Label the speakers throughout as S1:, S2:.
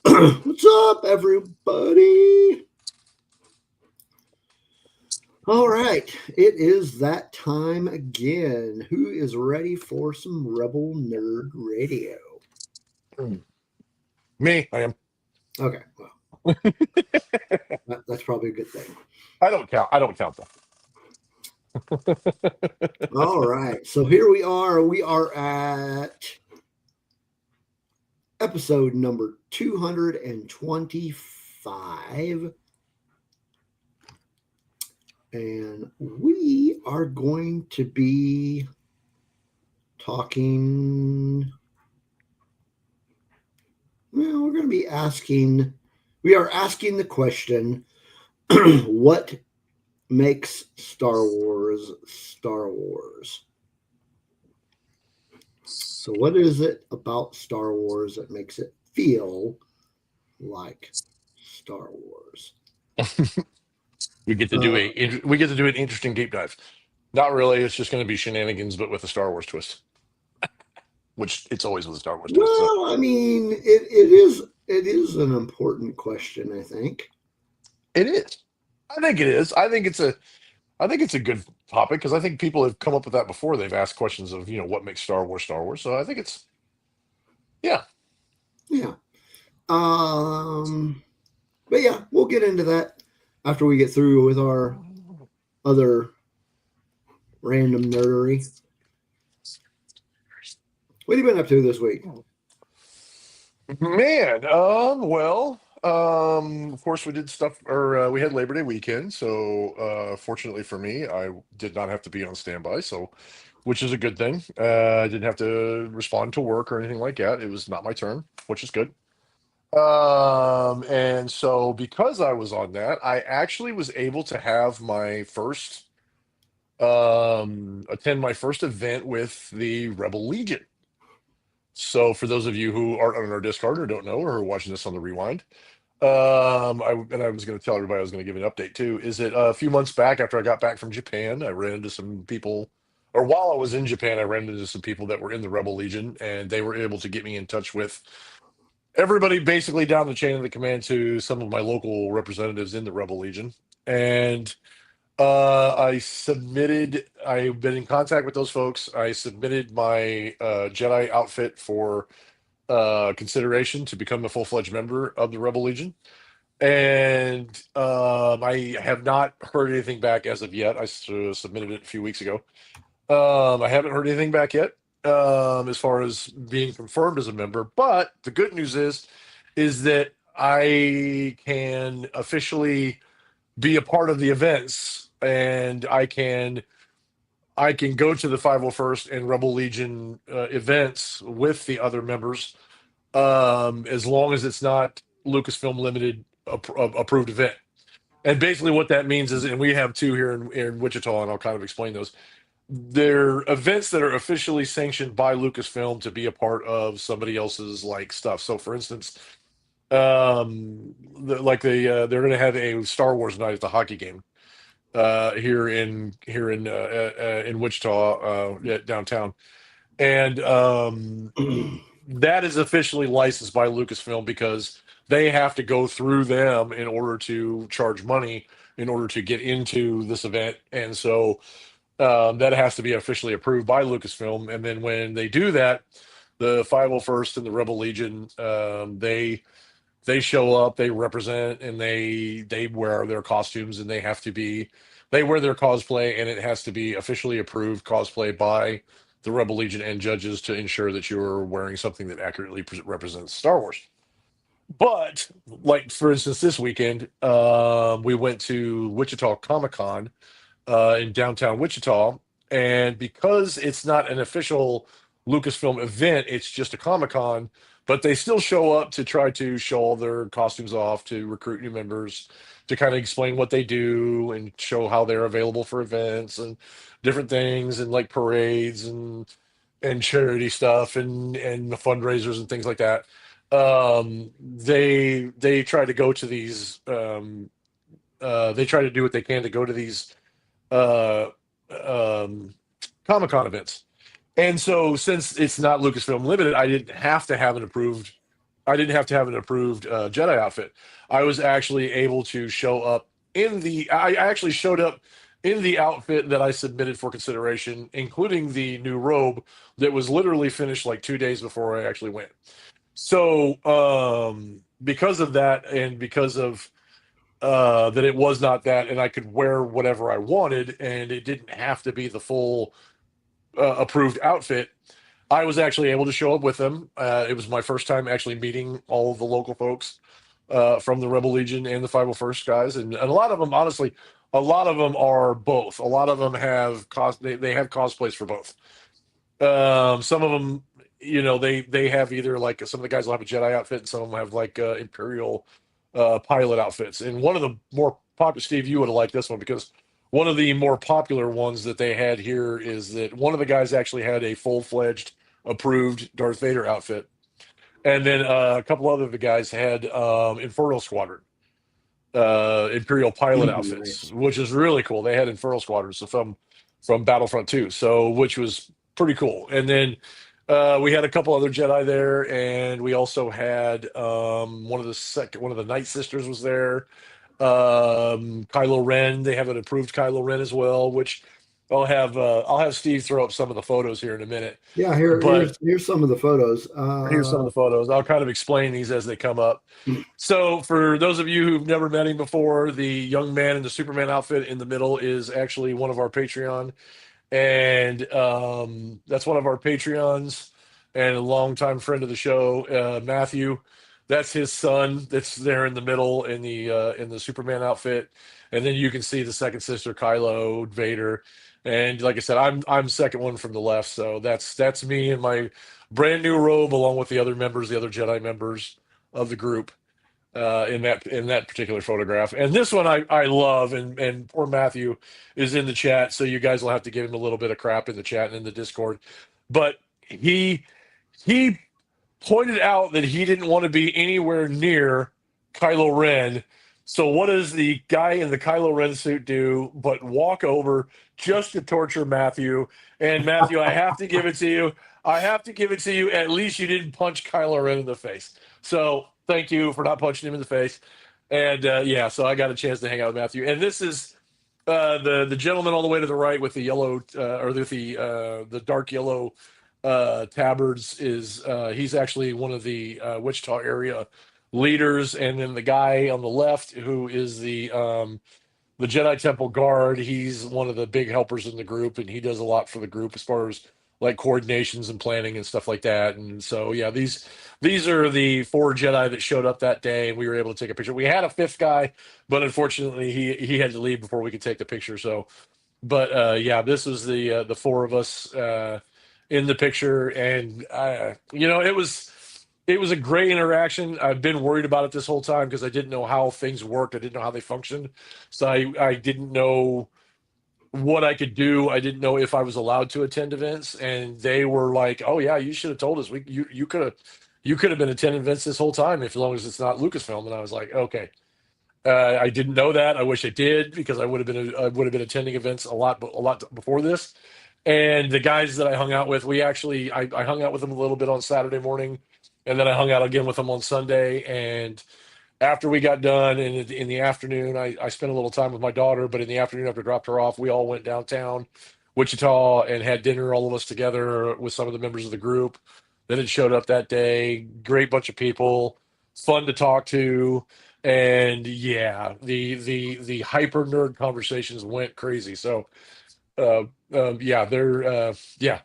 S1: What's up, everybody? All right, it is that time again. Who is ready for some Rebel Nerd Radio?
S2: Me, I am.
S1: Okay, well, that's probably a good thing.
S2: I don't count. I don't count
S1: All right, so here we are. We are at episode number 225. And we are going to be talking. Well, we're going to be asking. We are asking the question what makes Star Wars Star Wars? So, what is it about Star Wars that makes it feel like Star Wars?
S2: we get to do an interesting deep dive. Not really. It's just going to be shenanigans, but with a Star Wars twist, which it's always with a Star Wars twist. So
S1: Well, I mean, it is an important question, I think.
S2: it is. I think it is. I think it's a good topic because I think people have come up with that before. They've asked questions of what makes Star Wars Star Wars. So I think it's yeah.
S1: Yeah. Um, but yeah, we'll get into that after we get through with our other random nerdery. What have you been up to this week?
S2: Man, of course we did stuff, or we had Labor Day weekend, so fortunately for me, I did not have to be on standby, so which is a good thing. I didn't have to respond to work or anything like that. It was not my turn, which is good. And so because I was on that, I actually was able to have my first attend my first event with the Rebel Legion. So for those of you who aren't on our Discord or don't know or are watching this on the rewind, I was going to tell everybody I was going to give an update too. Is that a few months back after I got back from Japan, I ran into some people, or while I was in Japan, I ran into some people that were in the Rebel Legion, and they were able to get me in touch with everybody basically down the chain of the command to some of my local representatives in the Rebel Legion, and I've been in contact with those folks. I submitted my Jedi outfit for consideration to become a full-fledged member of the Rebel Legion. And I have not heard anything back as of yet. Submitted it a few weeks ago. I haven't heard anything back yet as far as being confirmed as a member. But the good news is that I can officially be a part of the events, and I can go to the 501st and Rebel Legion events with the other members, as long as it's not Lucasfilm Limited approved event. And basically, what that means is, and we have two here in Wichita, and I'll kind of explain those. They're events that are officially sanctioned by Lucasfilm to be a part of somebody else's like stuff. So, for instance, they're going to have a Star Wars night at the hockey game in Wichita, downtown, and that is officially licensed by Lucasfilm because they have to go through them in order to charge money in order to get into this event, and so that has to be officially approved by Lucasfilm. And then when they do that, the 501st and the Rebel Legion, they show up, they represent, and they wear their costumes, and they wear their cosplay, and it has to be officially approved cosplay by the Rebel Legion and judges to ensure that you're wearing something that accurately represents Star Wars. But like for instance, this weekend, we went to Wichita Comic Con in downtown Wichita, and because it's not an official Lucasfilm event, it's just a Comic Con. But they still show up to try to show all their costumes off, to recruit new members, to kind of explain what they do and show how they're available for events and different things, and like parades and charity stuff and the fundraisers and things like that. They try to go to these. They try to do what they can to go to these uh, um, Comic Con events. And so, since it's not Lucasfilm Limited, I didn't have to have an approved. I didn't have to have an approved Jedi outfit. I was actually able to show up in the. I actually showed up in the outfit that I submitted for consideration, including the new robe that was literally finished like 2 days before I actually went. So, because of that, and because of that it was not that, and I could wear whatever I wanted, and it didn't have to be the full approved outfit. I was actually able to show up with them. It was my first time actually meeting all of the local folks from the Rebel Legion and the 501st guys, and a lot of them, honestly, a lot of them are both. A lot of them have they have cosplays for both. Some of them, they have either like some of the guys will have a Jedi outfit, and some of them have like Imperial pilot outfits. And one of the more popular, Steve, you would have liked this one because one of the more popular ones that they had here is that one of the guys actually had a full-fledged approved Darth Vader outfit, and then a couple other of the guys had Inferno Squadron Imperial pilot outfits,
S1: Nice.
S2: which is really cool. They had Inferno Squadrons from Battlefront 2, so which was pretty cool. And then we had a couple other Jedi there, and we also had one of the Night Sisters was there. Kylo Ren, they have an approved Kylo Ren as well, which I'll have Steve throw up some of the photos here in a minute.
S1: Yeah,
S2: But
S1: here's some of the photos.
S2: here's some of the photos. I'll kind of explain these as they come up. So, for those of you who've never met him before, the young man in the Superman outfit in the middle is actually one of our Patreon, and that's one of our Patreons and a longtime friend of the show, Matthew. That's his son. That's there in the middle in the Superman outfit, and then you can see the second sister, Kylo Vader. And like I said, I'm second one from the left, so that's me in my brand new robe, along with the other members, the other Jedi members of the group, in that particular photograph. And this one I love, and poor Matthew is in the chat, so you guys will have to give him a little bit of crap in the chat and in the Discord. But he pointed out that he didn't want to be anywhere near Kylo Ren. So what does the guy in the Kylo Ren suit do but walk over just to torture Matthew? And Matthew, I have to give it to you. I have to give it to you. At least you didn't punch Kylo Ren in the face. So thank you for not punching him in the face. And yeah, so I got a chance to hang out with Matthew. And this is the gentleman all the way to the right with the yellow or with the dark yellow tabards is he's actually one of the Wichita area leaders, and then the guy on the left who is the Jedi Temple guard, he's one of the big helpers in the group, and he does a lot for the group as far as like coordinations and planning and stuff like that. And so yeah, these are the four Jedi that showed up that day, and we were able to take a picture. We had a fifth guy, but unfortunately he had to leave before we could take the picture. So but yeah, this was the four of us in the picture, and it was a great interaction. I've been worried about it this whole time because I didn't know how things worked. I didn't know how they functioned, so I didn't know what I could do. I didn't know if I was allowed to attend events, and they were like, "Oh yeah, you should have told us. You could have been attending events this whole time if as long as it's not Lucasfilm." And I was like, "Okay." I didn't know that. I wish I did because I would have been attending events a lot before this. And the guys that I hung out with, I hung out with them a little bit on Saturday morning, and then I hung out again with them on Sunday. And after we got done in the afternoon, I spent a little time with my daughter. But in the afternoon, after I dropped her off, we all went downtown Wichita and had dinner, all of us together with some of the members of the group that had showed up that day. Great bunch of people, fun to talk to. And yeah, the hyper nerd conversations went crazy. So yeah, they're yeah,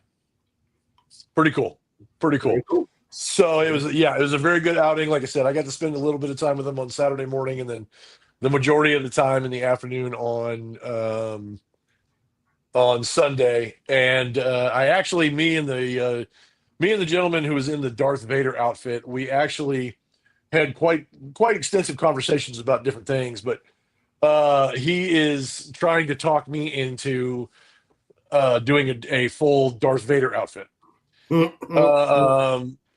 S2: pretty cool, pretty
S1: Very
S2: cool.
S1: cool.
S2: So it was a very good outing. Like I said, I got to spend a little bit of time with them on Saturday morning, and then the majority of the time in the afternoon on Sunday. And I actually me and the gentleman who was in the Darth Vader outfit, we actually had quite extensive conversations about different things. But he is trying to talk me into doing a full Darth Vader outfit.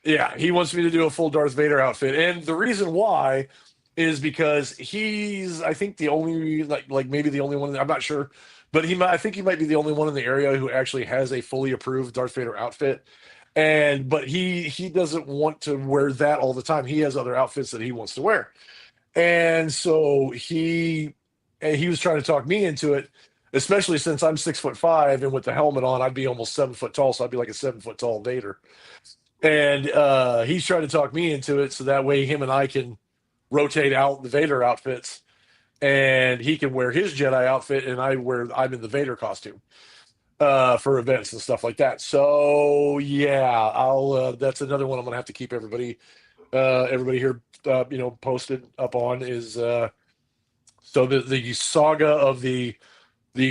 S2: Yeah, he wants me to do a full Darth Vader outfit, and the reason why is because he's, I think, the only like maybe the only one. I'm not sure, but I think he might be the only one in the area who actually has a fully approved Darth Vader outfit. but he doesn't want to wear that all the time. He has other outfits that he wants to wear. And so he was trying to talk me into it, especially since I'm 6'5", and with the helmet on, I'd be almost 7 foot tall. So I'd be like a 7 foot tall Vader. And he's trying to talk me into it so that way him and I can rotate out the Vader outfits, and he can wear his Jedi outfit, and I'm in the Vader costume for events and stuff like that. So yeah, I'll that's another one I'm gonna have to keep everybody here posted up on is so the saga of the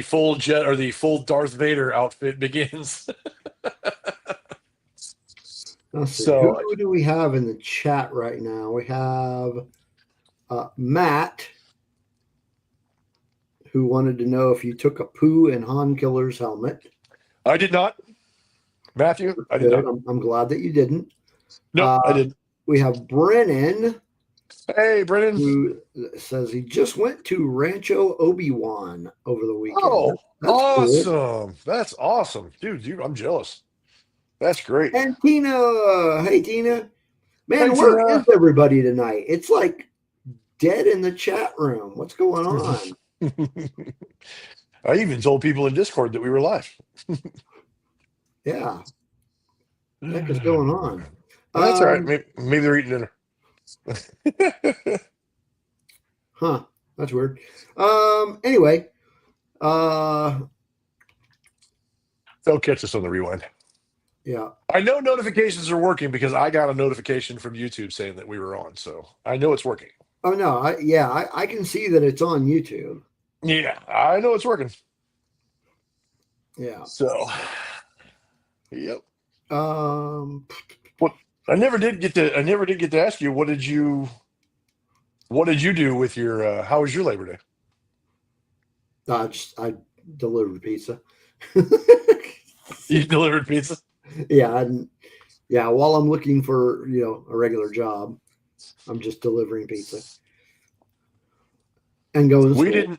S2: full jet or the full Darth Vader outfit begins.
S1: Let's see.
S2: So
S1: Who do we have in the chat right now? We have Matt, who wanted to know if you took a poo in Han Killer's helmet.
S2: I did not, Matthew. I did
S1: Good.
S2: not.
S1: I'm glad that you didn't.
S2: No, I didn't.
S1: We have Brennan,
S2: Hey, Brennan.
S1: who says he just went to Rancho Obi-Wan over the weekend.
S2: Oh,
S1: That's
S2: awesome.
S1: cool.
S2: That's awesome. Dude, I'm jealous. That's great.
S1: And Tina, hey Tina, man,
S2: Hey,
S1: where
S2: Tina.
S1: is everybody tonight? It's like dead in the chat room. What's going on?
S2: I even told people in Discord that we were live.
S1: Yeah, what the heck is going on?
S2: That's all right. Maybe they're eating dinner.
S1: Huh, that's weird. Anyway,
S2: They'll catch us on the rewind.
S1: yeah.
S2: I know notifications are working because I got a notification from YouTube saying that we were on, so I know it's working.
S1: Oh no, I can see that it's on YouTube.
S2: Yeah, I know it's working.
S1: Yeah.
S2: So, yep.
S1: What
S2: I never did get to ask you what did you do with your how was your Labor Day?
S1: I delivered pizza.
S2: You delivered pizza?
S1: Yeah, while I'm looking for a regular job, I'm just delivering pizza and going.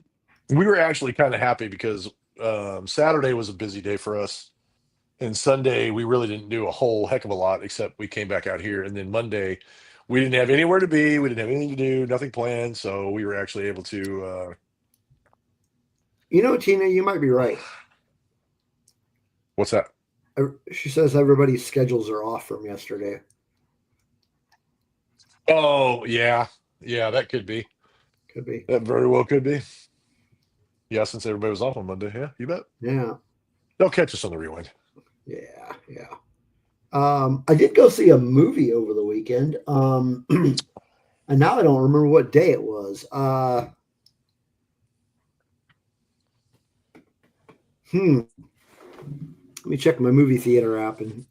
S2: We were actually kind of happy because Saturday was a busy day for us, and Sunday we really didn't do a whole heck of a lot except we came back out here, and then Monday we didn't have anywhere to be, we didn't have anything to do, nothing planned, so we were actually able to.
S1: Tina, you might be right.
S2: What's that?
S1: She says everybody's schedules are off from yesterday.
S2: Oh yeah, that could be.
S1: Could be.
S2: That very well could be. Yeah, since everybody was off on Monday. Yeah, you bet.
S1: Yeah.
S2: They'll catch us on the rewind.
S1: Yeah. I did go see a movie over the weekend. And now I don't remember what day it was. Let me check my movie theater app and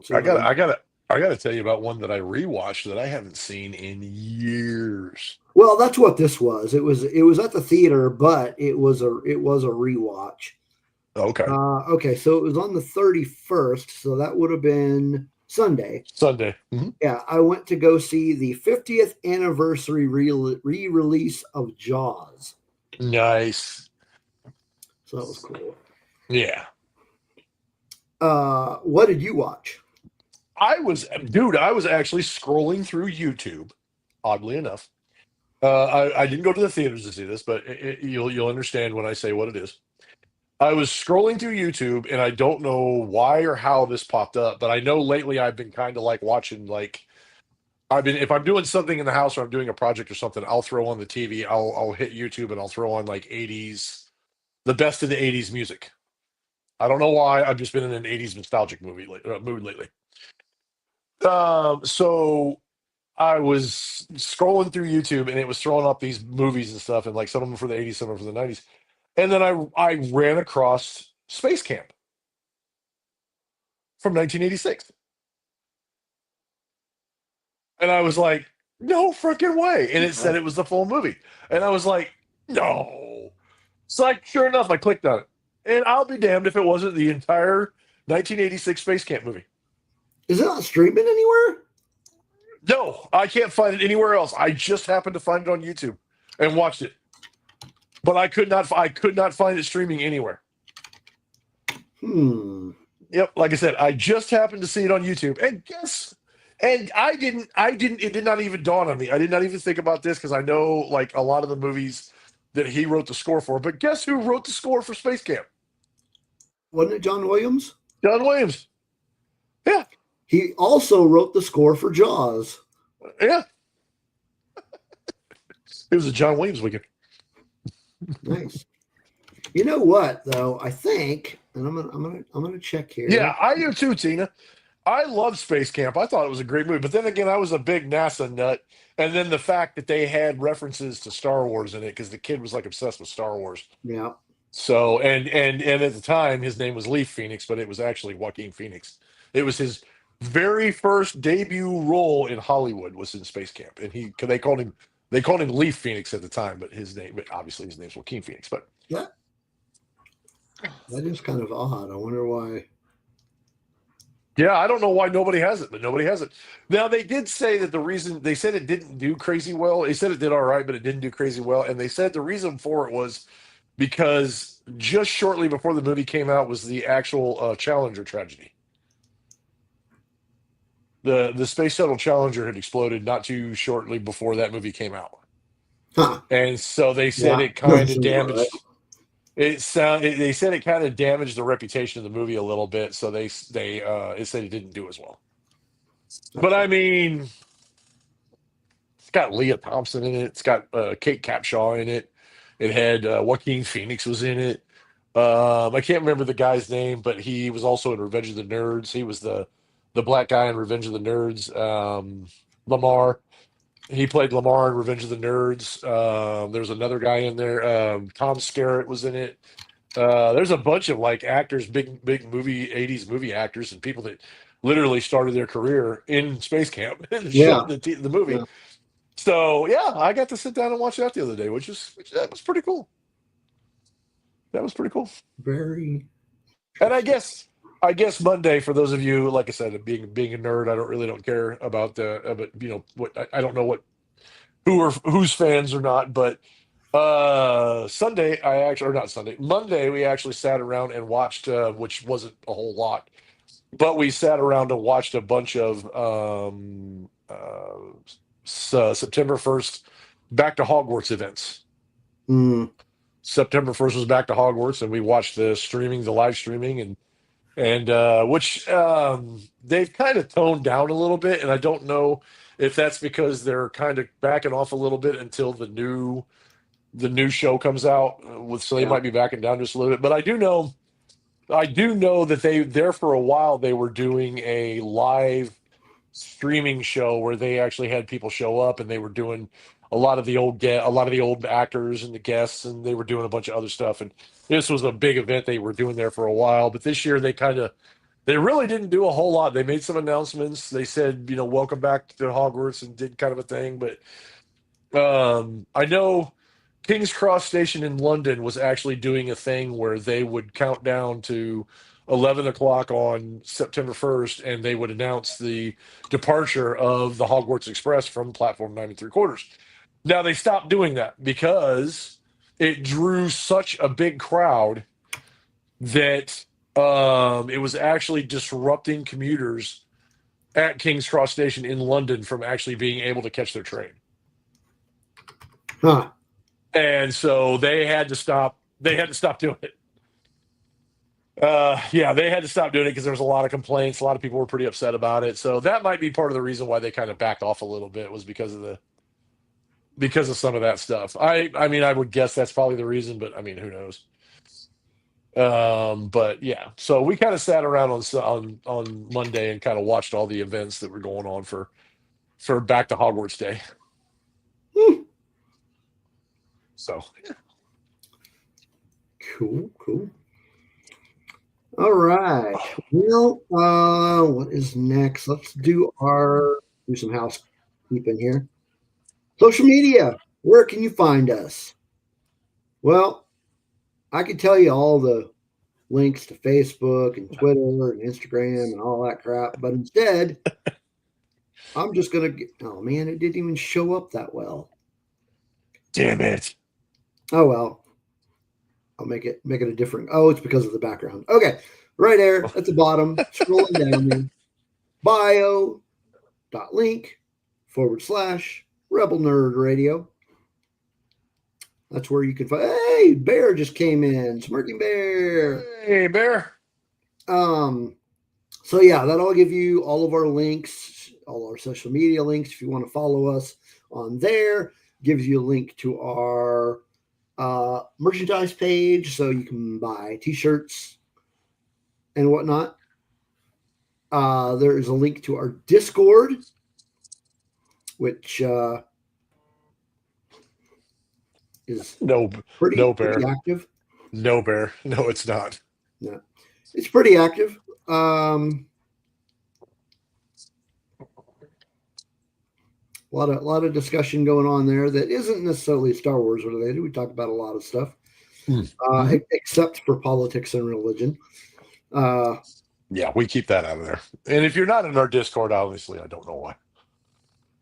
S2: I gotta tell you about one that I rewatched that I haven't seen in years.
S1: Well, that's what this was. It was at the theater, but it was a rewatch.
S2: Okay.
S1: Okay, so it was on the 31st, so that would have been Sunday.
S2: Mm-hmm.
S1: Yeah, I went to go see the 50th anniversary re-release of Jaws.
S2: Nice.
S1: So that was cool.
S2: Yeah.
S1: What did you watch?
S2: I was actually scrolling through YouTube, oddly enough. I didn't go to the theaters to see this, but you'll understand when I say what it is. I was scrolling through YouTube, and I don't know why or how this popped up, but I know lately I've been kind of like watching, if I'm doing something in the house or I'm doing a project or something, I'll throw on the TV, I'll hit YouTube and I'll throw on like 80s, the best of the 80s music. I don't know why. I've just been in an 80s nostalgic mood lately. So I was scrolling through YouTube and it was throwing up these movies and stuff, and like some of them for the 80s, some of them for the 90s. And then I ran across Space Camp from 1986. And I was like, no freaking way. And it said it was the full movie. And I was like, no. So sure enough, I clicked on it. And I'll be damned if it wasn't the entire 1986 Space Camp movie.
S1: Is it not streaming anywhere?
S2: No, I can't find it anywhere else. I just happened to find it on YouTube and watched it. But I could not find it streaming anywhere. Yep. Like I said, I just happened to see it on YouTube, and it did not even dawn on me. I did not even think about this because I know like a lot of the movies that he wrote the score for. But guess who wrote the score for Space Camp?
S1: Wasn't it John Williams?
S2: John Williams. Yeah.
S1: He also wrote the score for Jaws.
S2: Yeah. It was a John Williams weekend.
S1: Nice. You know what though? I think, and I'm gonna check here.
S2: Yeah, I do too, Tina. I love Space Camp. I thought it was a great movie. But then again, I was a big NASA nut. And then the fact that they had references to Star Wars in it because the kid was like obsessed with Star Wars.
S1: Yeah.
S2: So and at the time his name was Leaf Phoenix, but it was actually Joaquin Phoenix. It was his very first debut role in Hollywood was in Space Camp. And they called him Leaf Phoenix at the time, but obviously his name's Joaquin Phoenix. But
S1: Yeah. That is kind of odd. I wonder why.
S2: yeah, I don't know why nobody has it, but nobody has it. Now they did say that the reason they said it didn't do crazy well. They said it did all right, but it didn't do crazy well. And they said the reason for it was because just shortly before the movie came out was the actual Challenger tragedy. The space shuttle Challenger had exploded not too shortly before that movie came out,
S1: Huh.
S2: and so they said
S1: Yeah.
S2: it kind
S1: That's
S2: of damaged.
S1: right.
S2: They said it kind of damaged the reputation of the movie a little bit, so they it said it didn't do as well. But I mean, it's got Leah Thompson in it. It's got Kate Capshaw in it. It had Joaquin Phoenix was in it. I can't remember the guy's name, but he was also in Revenge of the Nerds. He was the black guy in Revenge of the Nerds. Lamar. He played Lamar in Revenge of the Nerds. There's another guy in there. Tom Skerritt was in it. There's a bunch of like actors, big movie '80s movie actors, and people that literally started their career in Space Camp and
S1: Yeah.
S2: shot the movie.
S1: Yeah.
S2: So yeah, I got to sit down and watch that the other day, which that was pretty cool. That was pretty cool.
S1: Very.
S2: And I guess Monday for those of you, like I said, being a nerd, I don't care about but what I don't know what who's fans or not, but Sunday I actually or not Sunday Monday we actually sat around and watched which wasn't a whole lot, but we sat around and watched a bunch of September 1st Back to Hogwarts events.
S1: Mm.
S2: September 1st was Back to Hogwarts, and we watched the live streaming, and which they've kind of toned down a little bit, and I don't know if that's because they're kind of backing off a little bit until the new show comes out. So they
S1: Yeah.
S2: might be backing down just a little bit, but I do know that there for a while they were doing a live streaming show where they actually had people show up and they were doing a lot of the old actors and the guests, and they were doing a bunch of other stuff. And this was a big event they were doing there for a while. But this year they really didn't do a whole lot. They made some announcements. They said, welcome back to Hogwarts, and did kind of a thing. But I know King's Cross Station in London was actually doing a thing where they would count down to 11 o'clock on September 1st, and they would announce the departure of the Hogwarts Express from platform 9 3/4. Now they stopped doing that because it drew such a big crowd that it was actually disrupting commuters at King's Cross Station in London from actually being able to catch their train.
S1: Huh.
S2: And so they had to stop doing it. Yeah, they had to stop doing it because there was a lot of complaints. A lot of people were pretty upset about it. So that might be part of the reason why they kind of backed off a little bit, was because of some of that stuff. I mean, I would guess that's probably the reason, but I mean, who knows? But yeah, so we kind of sat around on Monday and kind of watched all the events that were going on for Back to Hogwarts Day.
S1: Hmm.
S2: So
S1: Cool. All right. Well, what is next? Let's do some housekeeping here. Social media. Where can you find us? Well, I could tell you all the links to Facebook and Twitter and Instagram and all that crap, but instead, I'm just gonna oh man, it didn't even show up that well.
S2: damn it.
S1: Oh well. I'll make it a different. Oh, it's because of the background. Okay. Right there at the bottom, scrolling down there, bio.link/Rebel Nerd Radio. That's where you can find. Hey, Bear just came in. Smirking Bear.
S2: Hey, Bear.
S1: So yeah, that'll give you all of our links, all our social media links. If you want to follow us on there, gives you a link to our merchandise page, so you can buy T-shirts and whatnot. There is a link to our Discord, which is
S2: pretty
S1: active.
S2: No, Bear. No, it's not.
S1: No, it's pretty active. A lot of discussion going on there that isn't necessarily Star Wars related. We talk about a lot of stuff, except for politics and religion.
S2: Yeah, we keep that out of there. And if you're not in our Discord, obviously, I don't know why.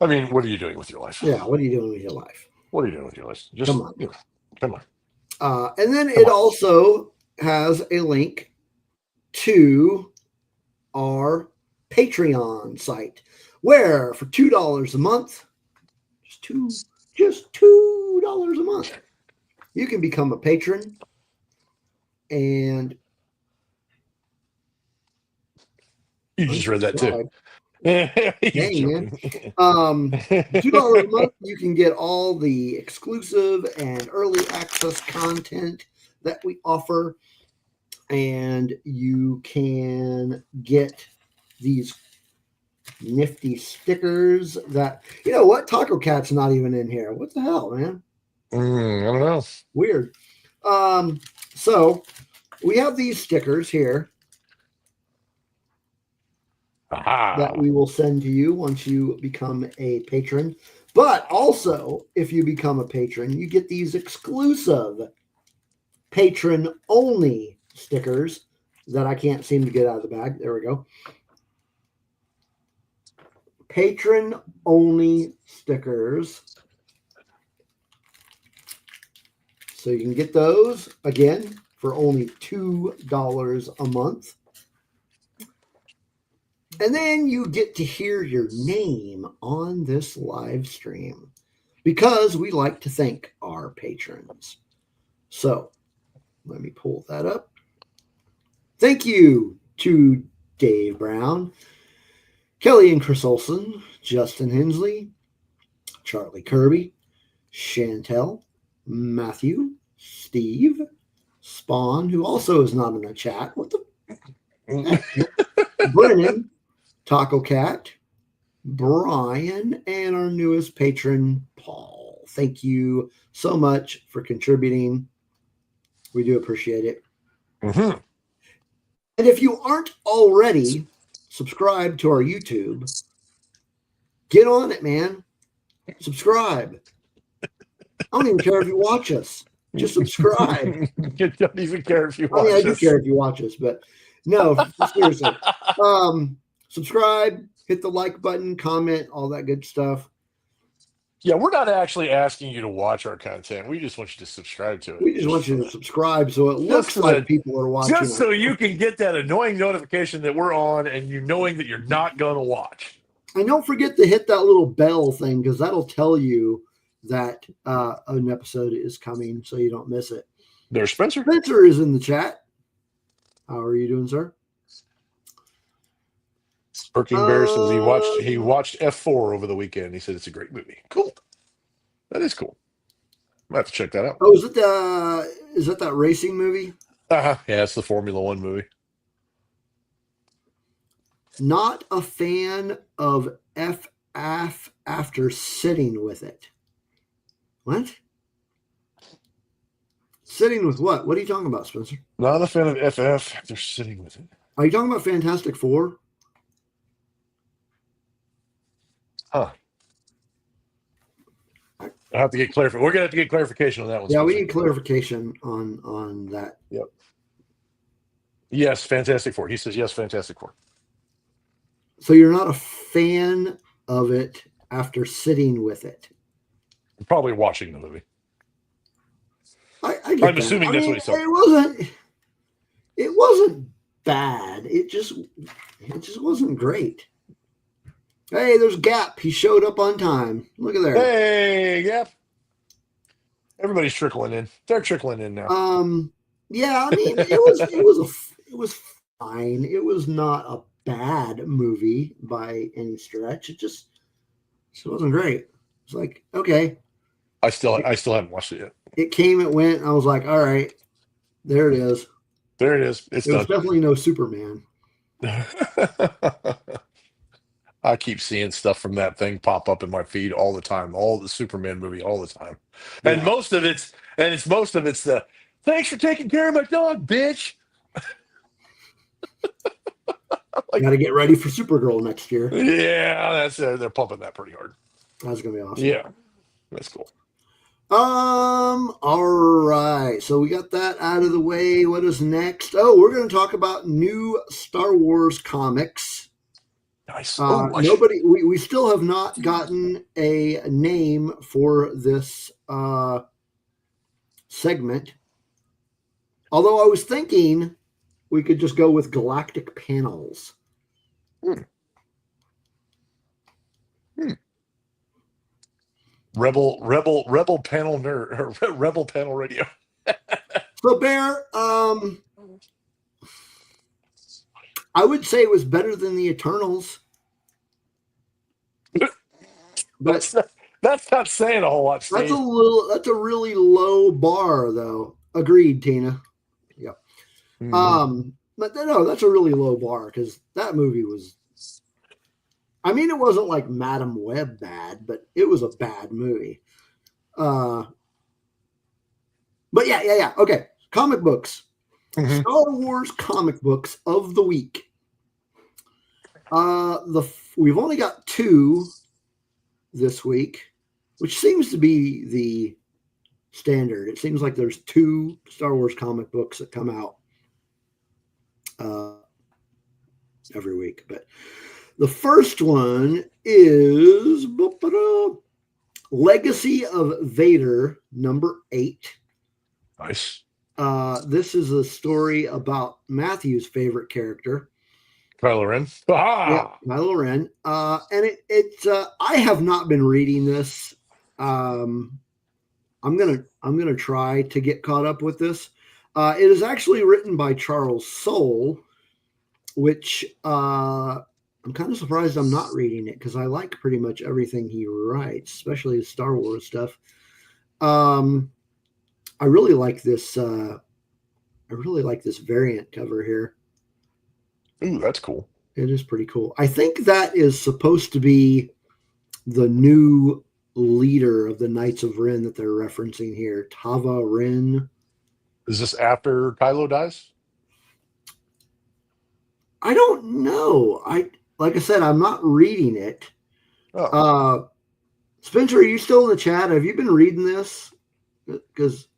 S2: I mean, what are you doing with your life?
S1: Yeah, what are you doing with your life?
S2: What are you doing with your life? Just come on. Come on.
S1: And then it also has a link to our Patreon site, where for $2 a month, just $2 a month, you can become a patron. And
S2: you just read that too.
S1: Dang, man. $2 a month, you can get all the exclusive and early access content that we offer, and you can get these nifty stickers that, you know what, Taco Cat's not even in here. What the hell, man?
S2: I don't know.
S1: Weird. So we have these stickers here that we will send to you once you become a patron. But also, if you become a patron, you get these exclusive patron-only stickers that I can't seem to get out of the bag. There we go. Patron-only stickers. So you can get those, again, for only $2 a month. And then you get to hear your name on this live stream, because we like to thank our patrons. So let me pull that up. Thank you to Dave Brown, Kelly and Chris Olson, Justin Hensley, Charlie Kirby, Chantel, Matthew, Steve, Spawn, who also is not in the chat. What the? Brennan, Taco Cat, Brian, and our newest patron, Paul. Thank you so much for contributing. We do appreciate it.
S2: Mm-hmm.
S1: And if you aren't already subscribed to our YouTube, get on it, man. Subscribe. I don't even care if you watch us. Just subscribe.
S2: You don't even care if you watch
S1: us. I do care if you watch us, but no, seriously. Subscribe, hit the like button, comment, all that good stuff.
S2: Yeah, we're not actually asking you to watch our content. We just want you to subscribe to it.
S1: We just want you to subscribe so it looks like people are watching.
S2: Just so you can get that annoying notification that we're on and you knowing that you're not going to watch.
S1: And don't forget to hit that little bell thing, because that'll tell you that an episode is coming so you don't miss it.
S2: There's Spencer.
S1: Spencer is in the chat. How are you doing, sir?
S2: Perking Bear says he watched F4 over the weekend. He said it's a great movie. Cool. That is cool. I have to check that out.
S1: Oh, is it that racing movie?
S2: Yeah, it's the Formula One movie.
S1: Not a fan of FF after sitting with it. What? Sitting with what? What are you talking about, Spencer?
S2: Not a fan of FF after sitting with it.
S1: Are you talking about Fantastic Four?
S2: Huh. I have to get clarification. We're gonna have to get clarification on that one.
S1: Yeah, we need clarification on that.
S2: Yep. Yes, Fantastic Four. He says yes, Fantastic Four.
S1: So you're not a fan of it after sitting with it?
S2: I'm probably watching the movie.
S1: I'm
S2: assuming that's what he said.
S1: It wasn't bad. It just wasn't great. Hey, there's Gap. He showed up on time. Look at there.
S2: Hey, yeah. Everybody's trickling in. They're trickling in now.
S1: Yeah, I mean, it was fine. It was not a bad movie by any stretch. It just wasn't great. It's like, okay,
S2: I still haven't watched it yet.
S1: it came, it went. I was like, all right, there it is.
S2: There it is. It's
S1: It was
S2: done.
S1: definitely no Superman.
S2: I keep seeing stuff from that thing pop up in my feed all the time. All the Superman movie, all the time, and
S1: Yeah.
S2: most of it's the thanks for taking care of my dog, bitch.
S1: Got to get ready for Supergirl next year.
S2: Yeah, that's they're pumping that pretty hard.
S1: That's gonna be awesome.
S2: Yeah, that's cool.
S1: All right. So we got that out of the way. What is next? Oh, we're going to talk about new Star Wars comics.
S2: Nice.
S1: We still have not gotten a name for this segment. Although I was thinking we could just go with Galactic Panels.
S2: Rebel panel nerd, Rebel panel radio.
S1: So Bear, I would say it was better than the Eternals. But
S2: that's not saying a whole lot, Steve.
S1: That's a really low bar though. Agreed, Tina. Yep. Mm-hmm. But no, that's a really low bar because that movie was, I mean, it wasn't like Madam Web bad, but it was a bad movie. But yeah. Okay. Comic books. Mm-hmm. Star Wars comic books of the week. We've only got 2 this week, which seems to be the standard. It seems like there's 2 Star Wars comic books that come out every week. But the first one is Legacy of Vader, number 8.
S2: Nice.
S1: This is a story about Matthew's favorite character,
S2: Kylo Ren.
S1: Yeah, Kylo Ren. And I have not been reading this. I'm gonna try to get caught up with this. It is actually written by Charles Soule, which I'm kind of surprised I'm not reading it because I like pretty much everything he writes, especially his Star Wars stuff. I really like this. I really like this variant cover here.
S2: Ooh, that's cool.
S1: It is pretty cool. I think that is supposed to be the new leader of the Knights of Ren that they're referencing here, Tava Ren.
S2: Is this after Kylo dies?
S1: I don't know. Like I said, I'm not reading it. Oh. Spencer, are you still in the chat? Have you been reading this? Because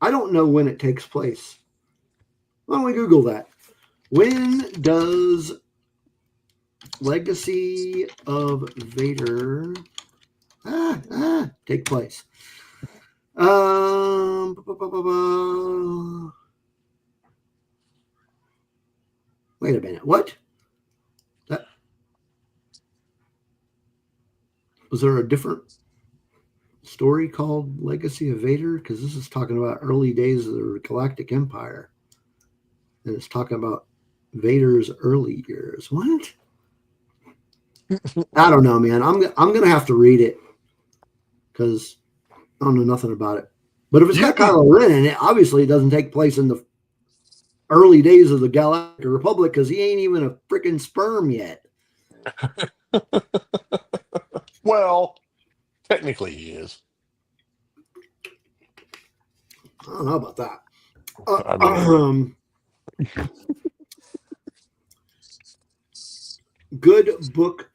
S1: I don't know when it takes place. Why don't we Google that? When does Legacy of Vader take place? Wait a minute. What? Was there a different story called Legacy of Vader? Because this is talking about early days of the Galactic Empire. And it's talking about Vader's early years. What? I don't know, man. I'm gonna have to read it because I don't know nothing about it. But if it's got Kylo Ren in it, obviously it doesn't take place in the early days of the Galactic Republic because he ain't even a freaking sperm yet.
S2: Well, technically he is.
S1: I don't know about that. Good book,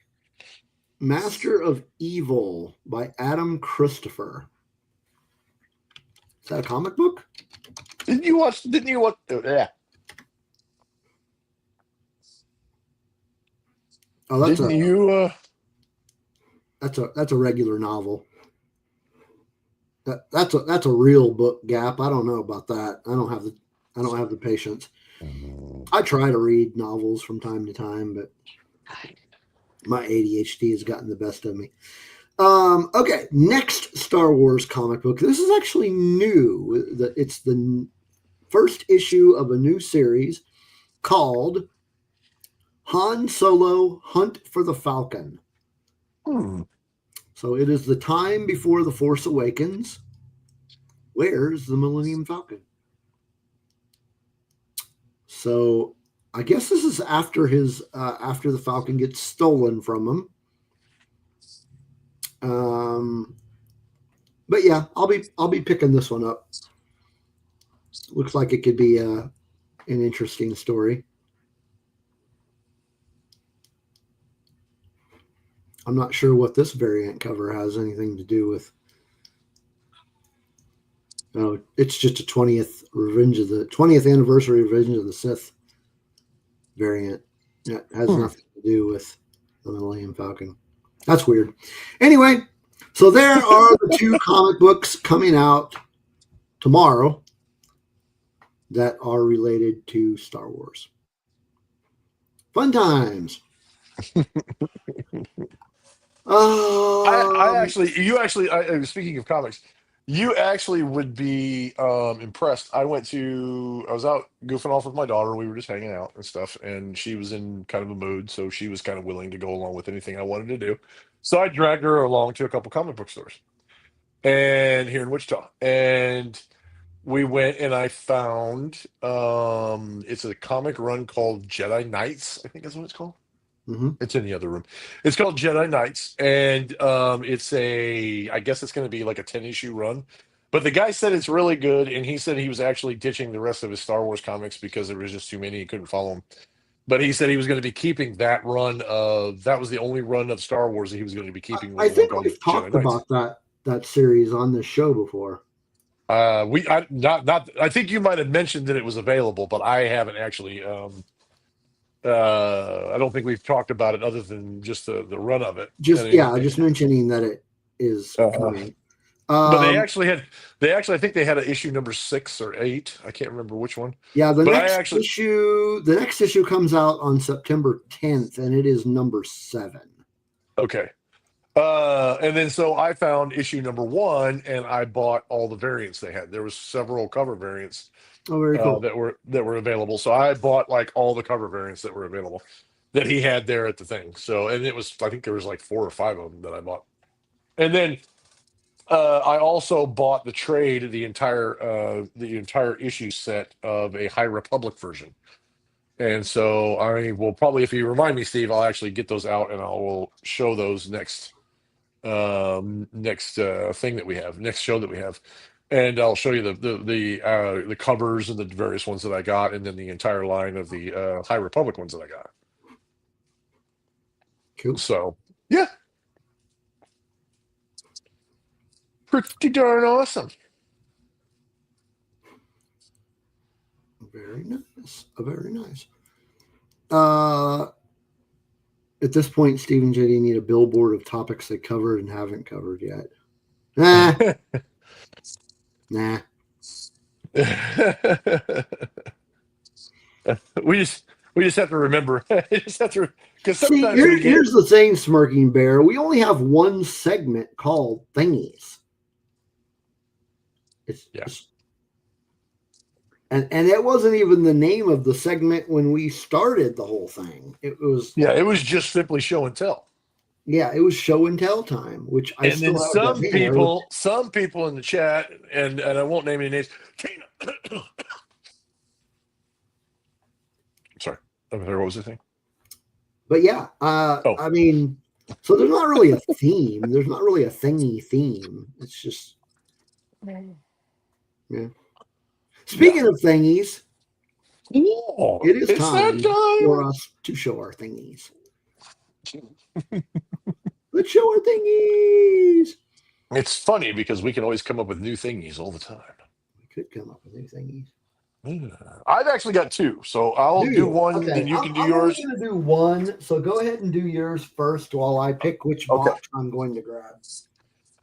S1: Master of Evil by Adam Christopher. Is that a comic book?
S2: Didn't you watch? Yeah.
S1: Oh, that's a regular novel. That's a real book, Gap. I don't know about that. I don't have the patience. I try to read novels from time to time, but my ADHD has gotten the best of me. Okay, next Star Wars comic book. This is actually new. It's the first issue of a new series called Han Solo Hunt for the Falcon. So it is the time before The Force Awakens. Where's the Millennium Falcon? So I guess this is after after the Falcon gets stolen from him. But yeah, I'll be picking this one up. Looks like it could be an interesting story. I'm not sure what this variant cover has anything to do with. Oh, it's just a 20th anniversary Revenge of the Sith variant. It has nothing to do with the Millennium Falcon. That's weird. Anyway, so there are the two comic books coming out tomorrow that are related to Star Wars. Fun times.
S2: Speaking of comics, you actually would be impressed. I was out goofing off with my daughter. We were just hanging out and stuff, and she was in kind of a mood, so she was kind of willing to go along with anything I wanted to do. So I dragged her along to a couple comic book stores, and here in Wichita, and we went and I found it's a comic run called Jedi Knights, I think that's what it's called.
S1: Mm-hmm.
S2: It's in the other room. It's called Jedi Knights, and I guess it's going to be like a 10-issue run. But the guy said it's really good, and he said he was actually ditching the rest of his Star Wars comics because there was just too many, he couldn't follow them. But he said he was going to be keeping that was the only run of Star Wars that he was going to be keeping.
S1: I think we've talked about that series on this show before.
S2: I think you might have mentioned that it was available, but I haven't actually. I don't think we've talked about it other than just the run of it.
S1: Just mentioning that it is coming.
S2: But I think they had an issue number 6 or 8. I can't remember which one.
S1: Yeah, the next issue comes out on September 10th, and it is number 7.
S2: Okay. And then so I found issue number 1, and I bought all the variants they had. There was several cover variants.
S1: Oh, very cool.
S2: That were available. So I bought like all the cover variants that were available that he had there at the thing. So, and I think there was like 4 or 5 of them that I bought. And then I also bought the trade, the entire issue set of a High Republic version. And so I will probably, if you remind me, Steve, I'll actually get those out and I will show those next thing that we have, next show that we have. And I'll show you the covers and the various ones that I got, and then the entire line of the High Republic ones that I got.
S1: Cool.
S2: So, yeah. Pretty darn awesome.
S1: Very nice. Very nice. At this point, Steve and JD need a billboard of topics they covered and haven't covered yet. Nah.
S2: We just have to remember. Because
S1: sometimes here's the thing, Smirking Bear. We only have one segment called Thingies. And it wasn't even the name of the segment when we started the whole thing. It was
S2: just simply show and tell.
S1: Yeah, it was show and tell time, which I
S2: and then some people in the chat, and I won't name any names. Tina, sorry, what was the thing?
S1: But yeah, I mean, so there's not really a theme. There's not really a thingy theme. It's just, yeah. Speaking of thingies, it is time for us to show our thingies. Let's show our thingies.
S2: It's funny because we can always come up with new thingies all the time.
S1: We could come up with new thingies.
S2: I've actually got 2, so I'll do one, and you can do yours.
S1: I'm going to do one, so go ahead and do yours first while I pick which box I'm going to grab.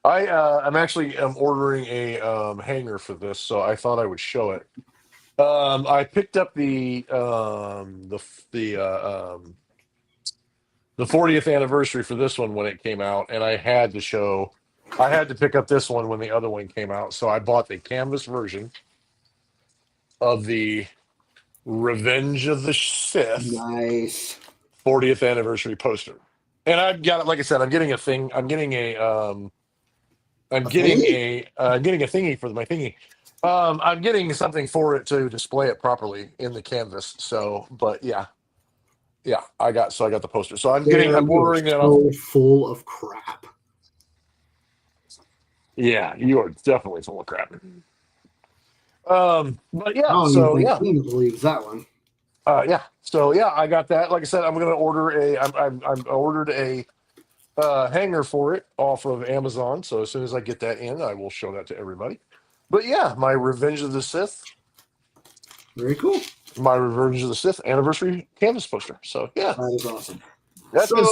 S2: I'm ordering a hanger for this, so I thought I would show it. I picked up the 40th anniversary for this one when it came out, and I had to pick up this one when the other one came out. So I bought the canvas version of the Revenge of the Sith
S1: Nice.
S2: 40th anniversary poster. And I've got it, like I said, I'm getting a thing. I'm getting a thingy for my thingy. I'm getting something for it to display it properly in the canvas. So, but yeah, I got the poster. So I'm ordering it off.
S1: So full of crap.
S2: Yeah, you are definitely full of crap. But yeah,
S1: Oh,
S2: so
S1: you
S2: yeah,
S1: think Teams leaves that one.
S2: yeah, so yeah, I got that. Like I said, I'm going to order I ordered a hanger for it off of Amazon. So as soon as I get that in, I will show that to everybody. But yeah, my Revenge of the Sith.
S1: Very cool.
S2: My Revenge of the Sith anniversary canvas poster. So yeah,
S1: That is awesome.
S2: that's been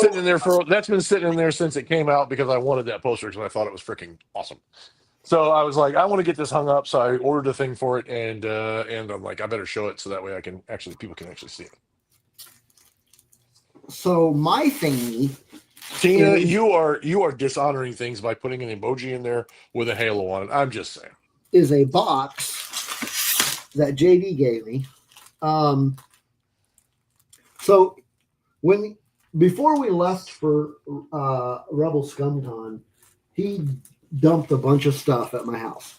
S2: sitting in there since it came out because I wanted that poster because I thought it was freaking awesome. So I was like, I want to get this hung up. So I ordered a thing for it, and I'm like, I better show it so that way people can actually see it.
S1: So my thingy,
S2: Tina, you are dishonoring things by putting an emoji in there with a halo on it. I'm just saying.
S1: Is a box that JD gave me. So before we left for Rebel ScumCon, he dumped a bunch of stuff at my house.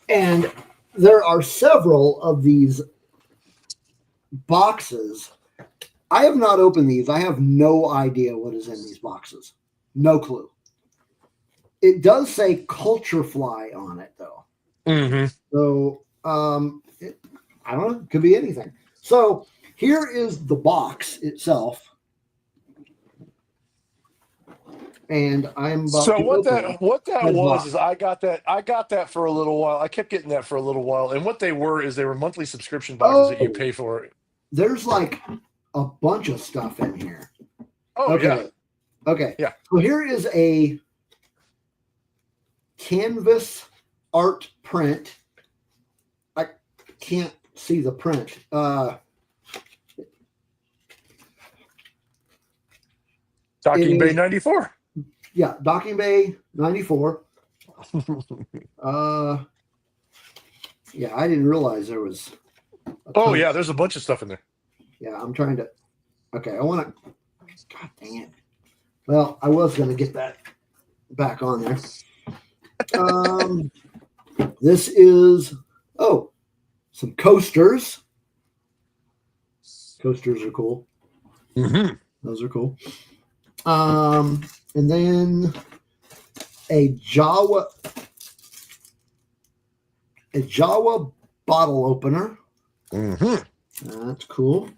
S1: And there are several of these boxes. I have not opened these. I have no idea what is in these boxes. No clue. It does say Culture Fly on it, though.
S2: Mm-hmm.
S1: So, I don't know. It could be anything. So, here is the box itself. And I'm about
S2: So
S1: to
S2: what
S1: open
S2: that was
S1: box.
S2: is I got that for a little while. I kept getting that for a little while, and what they were monthly subscription boxes that you pay for.
S1: There's like a bunch of stuff in here.
S2: Oh
S1: okay.
S2: yeah.
S1: Okay.
S2: Yeah.
S1: So here is a canvas art print. I can't see the print.
S2: Docking Bay 94.
S1: Yeah, Docking Bay 94. Yeah, I didn't realize there was.
S2: Oh yeah, there's a bunch of stuff in there.
S1: Yeah, I'm trying to. Okay, I want to. God dang it. Well, I was going to get that back on there. This is some coasters. Coasters are cool.
S2: Mm-hmm.
S1: Those are cool. And then a Jawa bottle opener.
S2: Mm-hmm.
S1: That's cool.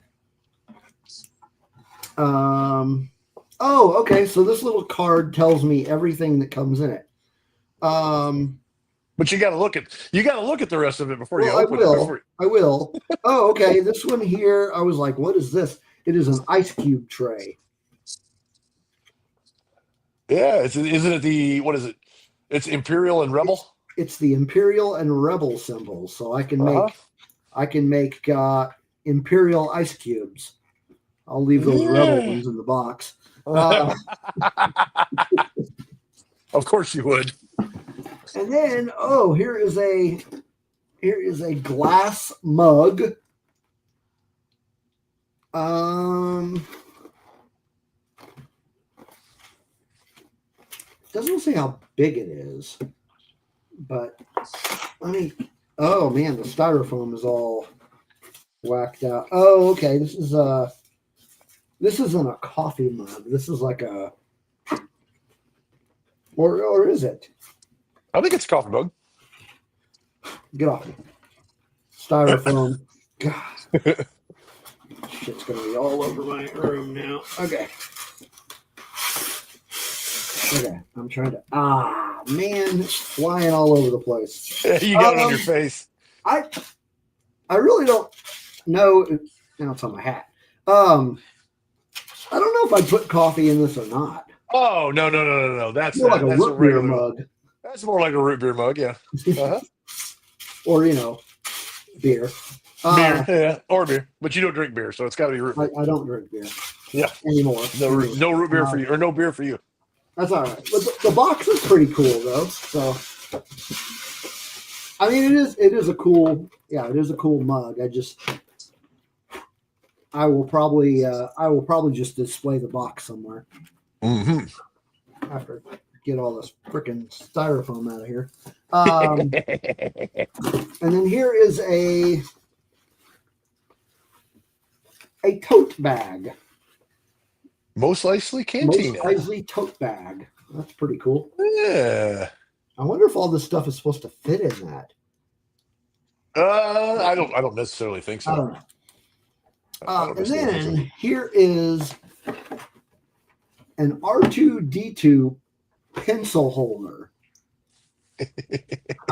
S1: Okay. So this little card tells me everything that comes in it.
S2: But you got to look at the rest of it before you open it.
S1: I will. Oh, okay. This one here, I was like, what is this? It is an ice cube tray.
S2: Yeah, isn't it what is it? It's Imperial and Rebel.
S1: It's the Imperial and Rebel symbols, so I can make Imperial ice cubes. I'll leave those Rebel ones in the box.
S2: Of course you would.
S1: And then, here is a glass mug. Doesn't say how big it is, but oh man, the styrofoam is all whacked out. Oh, okay. This isn't a coffee mug. This is like or is it?
S2: I think it's a coffee mug.
S1: Get off me. Styrofoam. God. Shit's gonna be all over my room now. Okay. Okay, I'm trying to. Man, it's flying all over the place.
S2: You got it on your face.
S1: I really don't know. Now it's on my hat. I don't know if I'd put coffee in this or not.
S2: Oh no! That's
S1: more like a root beer mug.
S2: That's more like a root beer mug, yeah. Uh-huh.
S1: or beer.
S2: Yeah, or beer, but you don't drink beer, so it's got to be root beer.
S1: I don't drink beer.
S2: Yeah.
S1: Anymore.
S2: No root beer for you, or no beer for you.
S1: That's all right. But the box is pretty cool though. So, I mean, it is a cool mug. I will probably just display the box somewhere after I get all this freaking styrofoam out of here. And then here is a tote bag.
S2: Most Eisley Cantina.
S1: Most Eisley tote bag. That's pretty cool.
S2: Yeah.
S1: I wonder if all this stuff is supposed to fit in that.
S2: I don't necessarily think so.
S1: I don't know. And then here is an R2D2 pencil holder.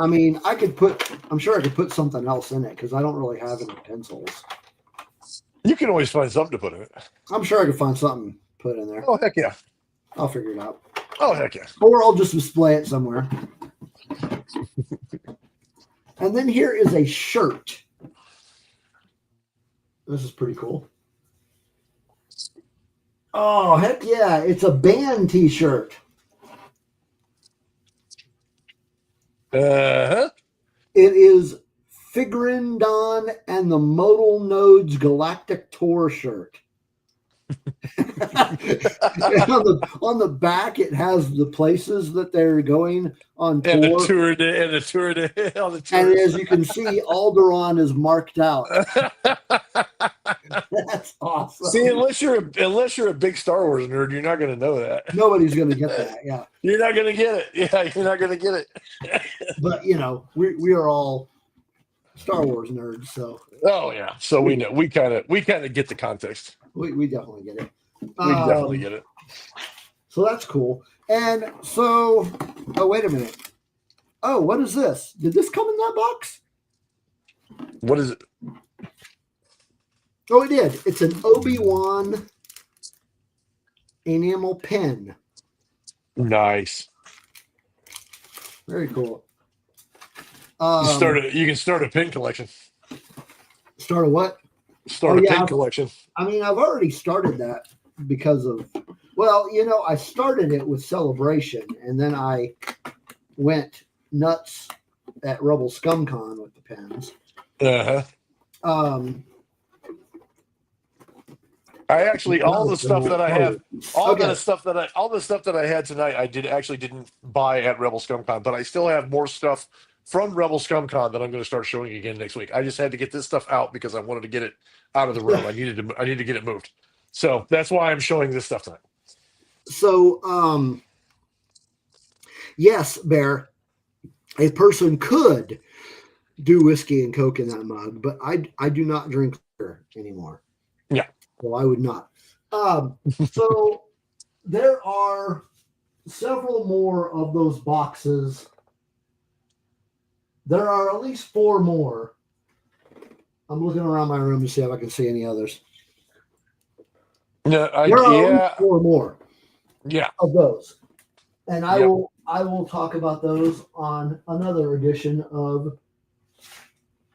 S1: I mean, I'm sure I could put something else in it because I don't really have any pencils.
S2: You can always find something to put in it.
S1: I'm sure I could find something to put in there.
S2: Oh, heck yeah.
S1: I'll figure it out.
S2: Oh, heck yeah.
S1: Or I'll just display it somewhere. And then here is a shirt. This is pretty cool. Oh, heck yeah. It's a band t-shirt.
S2: Uh-huh.
S1: It is Figurindon and the Modal Nodes Galactic Tour shirt. on the back, it has the places that they're going on tour.
S2: And the tour on the tour.
S1: And as you can see, Alderaan is marked out. That's awesome.
S2: See, unless you're a big Star Wars nerd, you're not going to know that.
S1: Nobody's going to get that. Yeah,
S2: you're not going to get it. Yeah, you're not going to get it.
S1: But we are all Star Wars nerds, so.
S2: Oh yeah, so we know we kind of get the context.
S1: We definitely get it.
S2: We definitely get it.
S1: So that's cool. And so, oh wait a minute. Oh, what is this? Did this come in that box?
S2: What is it?
S1: Oh, it did. It's an Obi-Wan enamel pen.
S2: Nice.
S1: Very cool.
S2: You can start a pin collection.
S1: Start a what?
S2: Start a pin collection.
S1: I mean, I've already started that because of, I started it with Celebration, and then I went nuts at Rebel ScumCon with the pens.
S2: Uh-huh. I actually all the stuff that I have, all the stuff that I had tonight, I didn't buy at Rebel ScumCon, but I still have more stuff from Rebel ScumCon that I'm going to start showing again next week. I just had to get this stuff out because I wanted to get it out of the room. I need to get it moved. So that's why I'm showing this stuff tonight.
S1: So, yes, Bear, a person could do whiskey and Coke in that mug, but I do not drink liquor anymore.
S2: Yeah.
S1: So I would not. So there are several more of those boxes. There are at least 4 more. I'm looking around my room to see if I can see any others.
S2: No,
S1: there are 4 more.
S2: Yeah.
S1: Of those. And I will talk about those on another edition of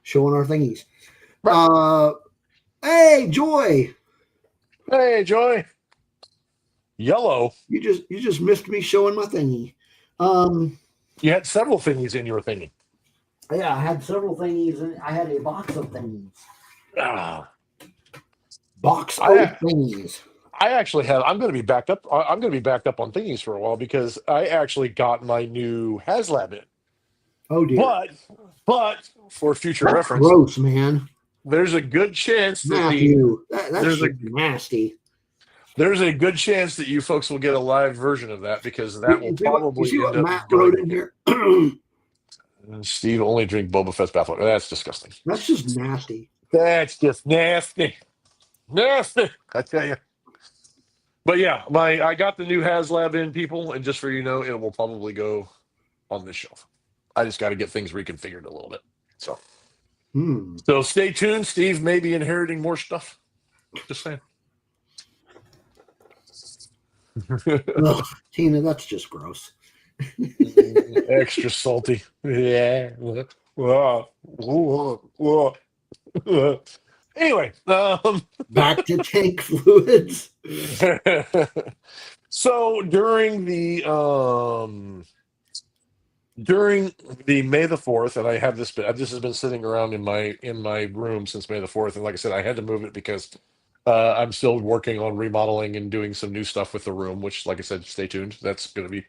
S1: Showing Our Thingies. Right. Hey, Joy.
S2: Hey, Joy. Yellow.
S1: You just missed me showing my thingy.
S2: You had several thingies in your thingy.
S1: Yeah, I had several thingies, and I had a box of thingies. Box of thingies.
S2: I actually have. I'm going to be backed up. I'm going to be backed up on thingies for a while because I actually got my new HasLab in.
S1: Oh dear!
S2: But for future
S1: that's
S2: reference,
S1: gross, man.
S2: There's a good chance that
S1: Matthew, that's nasty.
S2: There's a good chance that you folks will get a live version of that because that will probably
S1: see what
S2: end up
S1: Matt wrote in here.
S2: Steve only drink Boba Fett's bathwater. That's disgusting.
S1: That's just nasty.
S2: That's just nasty. Nasty, I tell you. But yeah, I got the new HasLab in, people, and just for you know, it will probably go on this shelf. I just got to get things reconfigured a little bit. So, So stay tuned. Steve may be inheriting more stuff. Just saying.
S1: Ugh, Tina, that's just gross.
S2: Extra salty. Yeah. Anyway,
S1: Back to tank fluids.
S2: so during the May the 4th, and I have this has been sitting around in my room since May the 4th, and like I said, I had to move it because I'm still working on remodeling and doing some new stuff with the room, which, like I said, stay tuned. That's going to be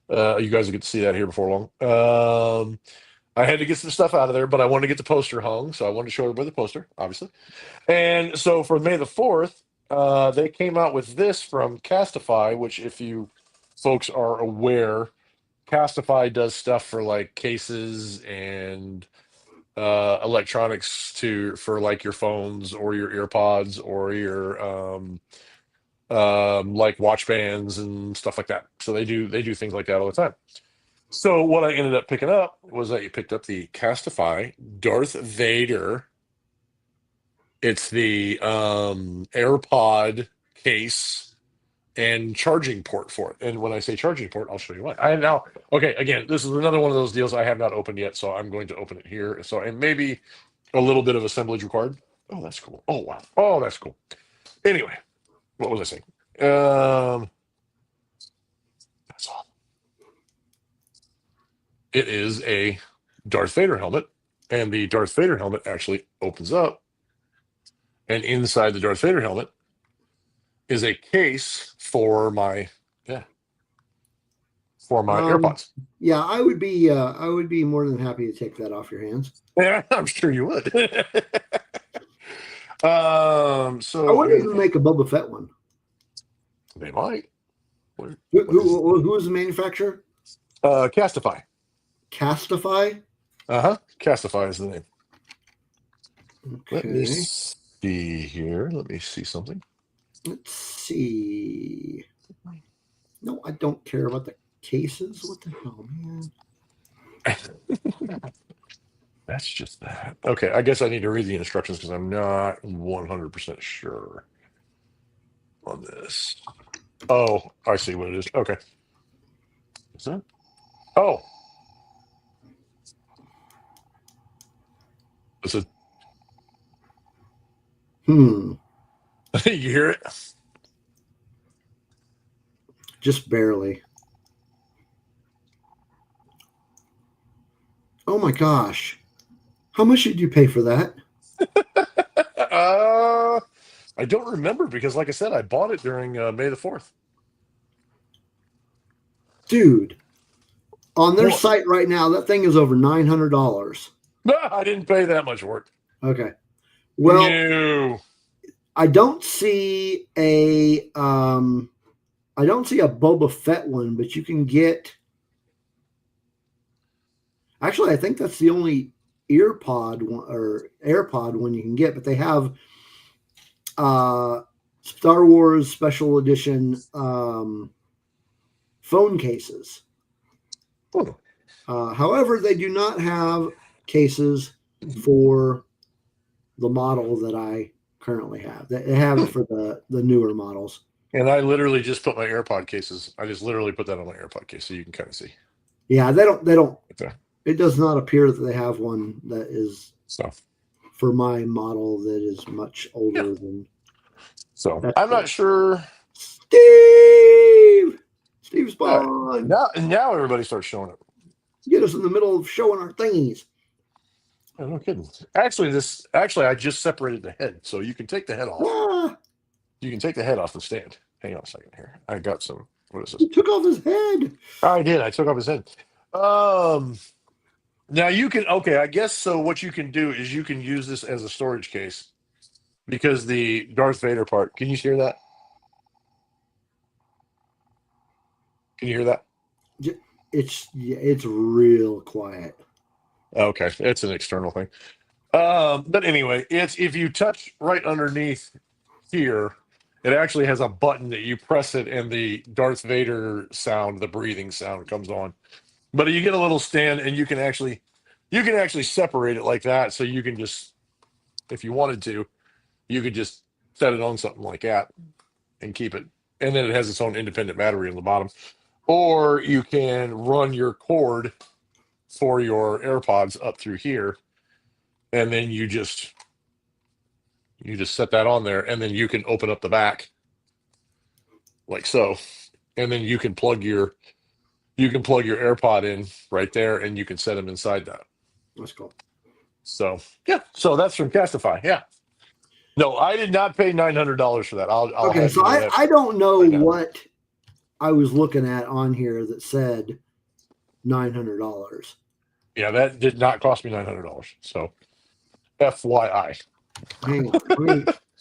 S2: you guys will get to see that here before long. I had to get some stuff out of there, but I wanted to get the poster hung, so I wanted to show everybody the poster, obviously. And so for May the 4th, they came out with this from Castify, which, if you folks are aware, Castify does stuff for like cases and electronics for like your phones or your earpods or your like watch bands and stuff like that. So they do things like that all the time. So what I ended up picking up was I picked up the Castify Darth Vader. It's the AirPod case and charging port for it. And when I say charging port, I'll show you why. I have now, okay, again, this is another one of those deals I have not opened yet, so I'm going to open it here. So, and maybe a little bit of assemblage required. Oh, that's cool. Oh, wow. Oh, that's cool. Anyway, what was I saying? That's all. It is a Darth Vader helmet, and the Darth Vader helmet actually opens up, and inside the Darth Vader helmet is a case for my AirPods.
S1: Yeah, I would be more than happy to take that off your hands.
S2: Yeah, I'm sure you would. So
S1: I wonder if they make a Boba Fett one.
S2: they might.
S1: Who is the manufacturer?
S2: Castify.
S1: Castify.
S2: Castify is the name.
S1: Okay.
S2: Let me see here. Let me see something.
S1: Let's see. No, I don't care about the cases. What the hell, man?
S2: That's just that. Okay, I guess I need to read the instructions because I'm not 100% sure on this. Oh, I see what it is. Okay. Is that? Oh. It's a. You hear it?
S1: Just barely. Oh my gosh. How much did you pay for that?
S2: I don't remember because, like I said, I bought it during May the 4th.
S1: Dude, on their site right now, that thing is over $900.
S2: No, I didn't pay that much for it.
S1: Okay. Well,
S2: No.
S1: I don't see a Boba Fett one, but you can get. Actually, I think that's the only earpod one or AirPod one you can get, but they have Star Wars Special Edition phone cases. However, they do not have cases for the model that I currently have. They have it for the newer models.
S2: And I literally just put my AirPod cases. I just literally put that on my AirPod case so you can kind of see.
S1: Yeah, they don't.
S2: Okay.
S1: It does not appear that they have one that is
S2: So
S1: for my model that is much older than.
S2: So I'm not sure.
S1: Steve Spawn.
S2: Now everybody starts showing up.
S1: Get us in the middle of showing our thingies.
S2: Oh, no kidding. Actually, I just separated the head, so you can take the head off. You can take the head off the stand. Hang on a second here. I got some. What is this?
S1: He took off his head.
S2: I did. I took off his head. Now you can. Okay, I guess so. What you can do is you can use this as a storage case because the Darth Vader part. Can you hear that? Can you hear that?
S1: It's real quiet.
S2: Okay, it's an external thing. But anyway, it's if you touch right underneath here, it actually has a button that you press it and the Darth Vader sound, the breathing sound comes on. But you get a little stand and you can actually separate it like that. So you can just, if you wanted to, you could just set it on something like that and keep it. And then it has its own independent battery on the bottom. Or you can run your cord for your AirPods up through here, and then you just set that on there, and then you can open up the back like so, and then you can plug your AirPod in right there, and you can set them inside that.
S1: That's cool.
S2: So yeah, so that's from Castify. Yeah, no, I did not pay $900 for that. I'll
S1: Okay,
S2: have
S1: so
S2: you know that.
S1: I don't know
S2: right now.
S1: what I was looking at on here that said $900.
S2: Yeah, that did not cost me $900. So FYI.
S1: Hang on,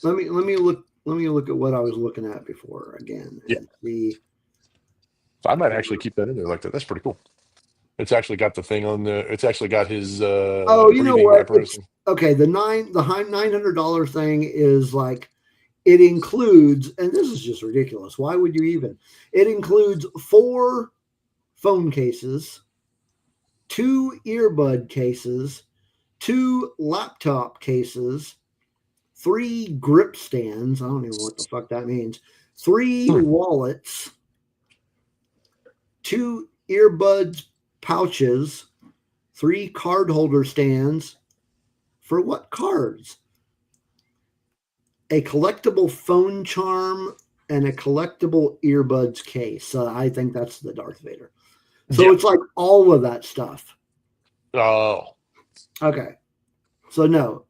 S1: let me look at what I was looking at before again.
S2: Yeah.
S1: And see.
S2: I might actually keep that in there like that. That's pretty cool. It's actually got the thing on the. It's actually got his.
S1: Oh, you know
S2: breathing
S1: what?
S2: apparatus.
S1: Okay, the $900 thing is like it includes, and this is just ridiculous. Why would you even? It includes 4 phone cases, 2 earbud cases, 2 laptop cases, 3 grip stands. I don't even know what the fuck that means. 3 wallets, 2 earbuds pouches, 3 card holder stands. For what cards? A collectible phone charm and a collectible earbuds case. So I think that's the Darth Vader. So
S2: Yeah.
S1: it's like all of that stuff.
S2: Oh.
S1: Okay. So no.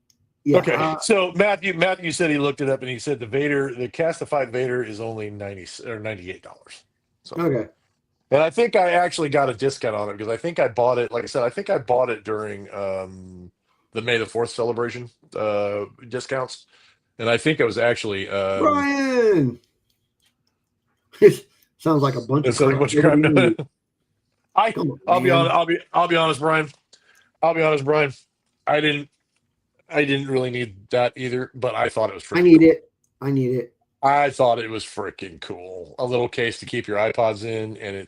S1: Yeah.
S2: Okay. So Matthew said he looked it up and he said the Castified Vader is only $98. So
S1: Okay.
S2: and I think I actually got a discount on it because I think I bought it. Like I said, I think I bought it during the May the 4th celebration discounts, and I think it was actually
S1: Brian. It sounds like a bunch of crap.
S2: crap.
S1: Come on,
S2: I'll be
S1: man.
S2: honest. I'll be honest, Brian. I didn't really need that either, but I thought it was freaking
S1: I need
S2: cool.
S1: it. I need it.
S2: I thought it was freaking cool. A little case to keep your iPods in, and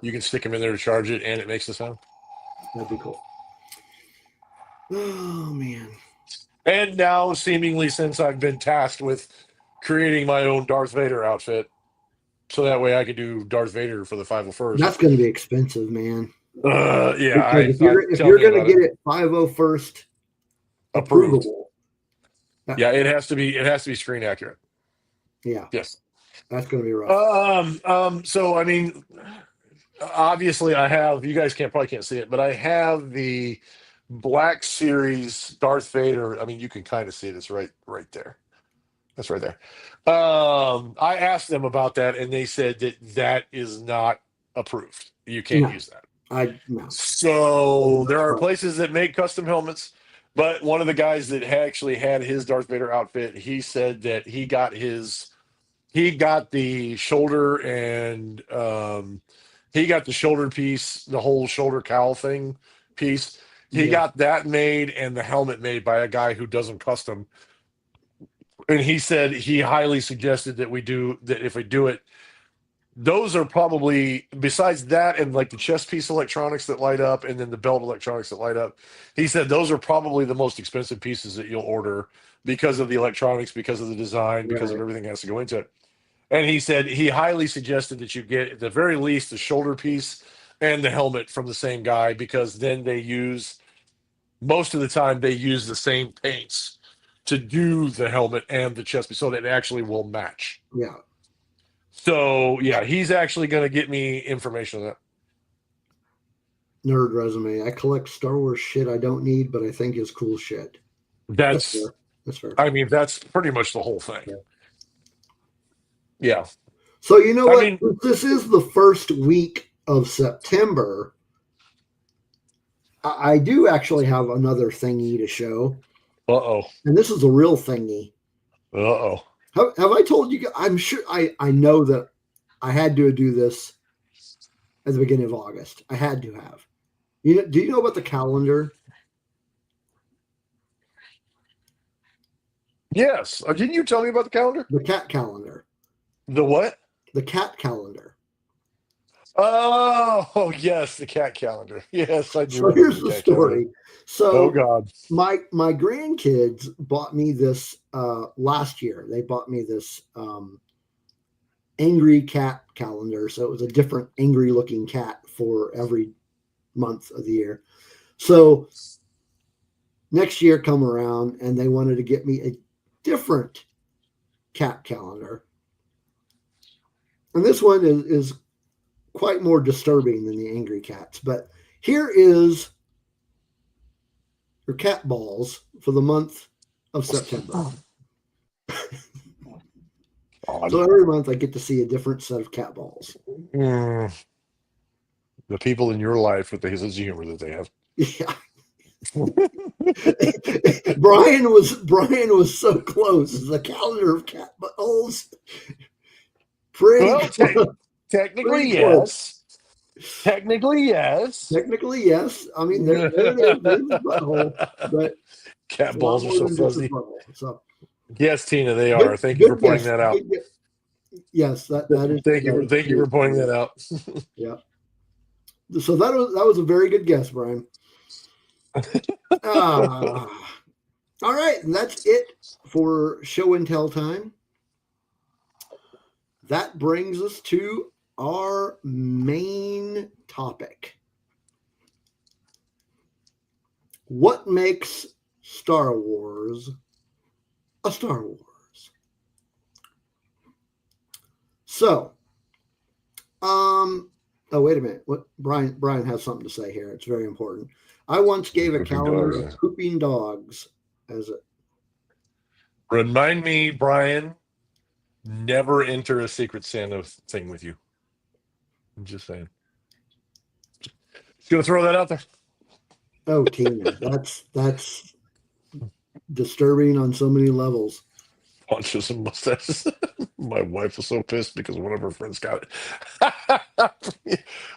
S2: you can stick them in there to charge it, and it makes the sound.
S1: That'd be cool. Oh man.
S2: And now, seemingly, since I've been tasked with creating my own Darth Vader outfit, so that way I could do Darth Vader for the 501st.
S1: That's going to be expensive, man.
S2: Yeah.
S1: If you're going to get it 501st
S2: approved.
S1: approvable.
S2: Yeah, it has to be screen accurate.
S1: Yeah.
S2: Yes.
S1: That's going to be rough.
S2: So I mean, obviously I have, you guys probably can't see it, but I have the Black Series Darth Vader. I mean, you can kind of see it. It's right there. That's right there. I asked them about that, and they said that is not approved. You can't use that.
S1: No.
S2: So there are places that make custom helmets, but one of the guys that actually had his Darth Vader outfit, he said that he got the shoulder and he got the shoulder piece, the whole shoulder cowl thing piece. He got that made and the helmet made by a guy who does them custom. And he said he highly suggested that if we do it, those are probably, besides that and like the chest piece electronics that light up and then the belt electronics that light up, he said those are probably the most expensive pieces that you'll order because of the electronics, because of the design, because of everything that has to go into it. And he said he highly suggested that you get at the very least the shoulder piece and the helmet from the same guy, because then most of the time they use the same paints to do the helmet and the chest piece so that it actually will match.
S1: Yeah.
S2: So yeah, he's actually going to get me information on that.
S1: Nerd resume. I collect Star Wars shit I don't need, but I think is cool shit.
S2: That's
S1: fair. That's fair.
S2: I mean, that's pretty much the whole thing. Yeah.
S1: So you know what? This is the first week of September. I do actually have another thingy to show.
S2: Uh-oh.
S1: And this is a real thingy.
S2: Uh-oh.
S1: Have I told you? I'm sure I know that I had to do this at the beginning of August. I had to have. Do you know about the calendar?
S2: Yes. Didn't you tell me about the calendar?
S1: The cat calendar.
S2: The what?
S1: The cat calendar.
S2: Oh, yes, the cat calendar. Yes, I do.
S1: So here's the story. So,
S2: oh God,
S1: my grandkids bought me this last year. They bought me this angry cat calendar. So it was a different angry looking cat for every month of the year. So next year come around and they wanted to get me a different cat calendar. And this one is quite more disturbing than the Angry Cats. But here is your cat balls for the month of September. So every month I get to see a different set of cat balls.
S2: The people in your life with the sense of humor that they have.
S1: Yeah. Brian was so close. The calendar of cat balls.
S2: Technically, yes. Technically, yes.
S1: Technically, yes. I mean, there it is. There's the butthole, but
S2: cat balls are so fuzzy.
S1: So,
S2: yes, Tina, they are. Thank you for pointing that out.
S1: Yes, that is.
S2: Thank you for pointing that out.
S1: Yeah. So that was a very good guess, Brian. All right, and that's it for show and tell time. That brings us to our main topic. What makes Star Wars a Star Wars? So, oh, wait a minute. What Brian has something to say here. It's very important. I once gave a calendar of pooping dogs as a.
S2: Remind me, Brian, never enter a Secret Santa thing with you. I'm just saying. Just gonna throw that out there.
S1: Oh, Tina, that's disturbing on so many levels.
S2: Punches and mustaches. My wife was so pissed because one of her friends got it.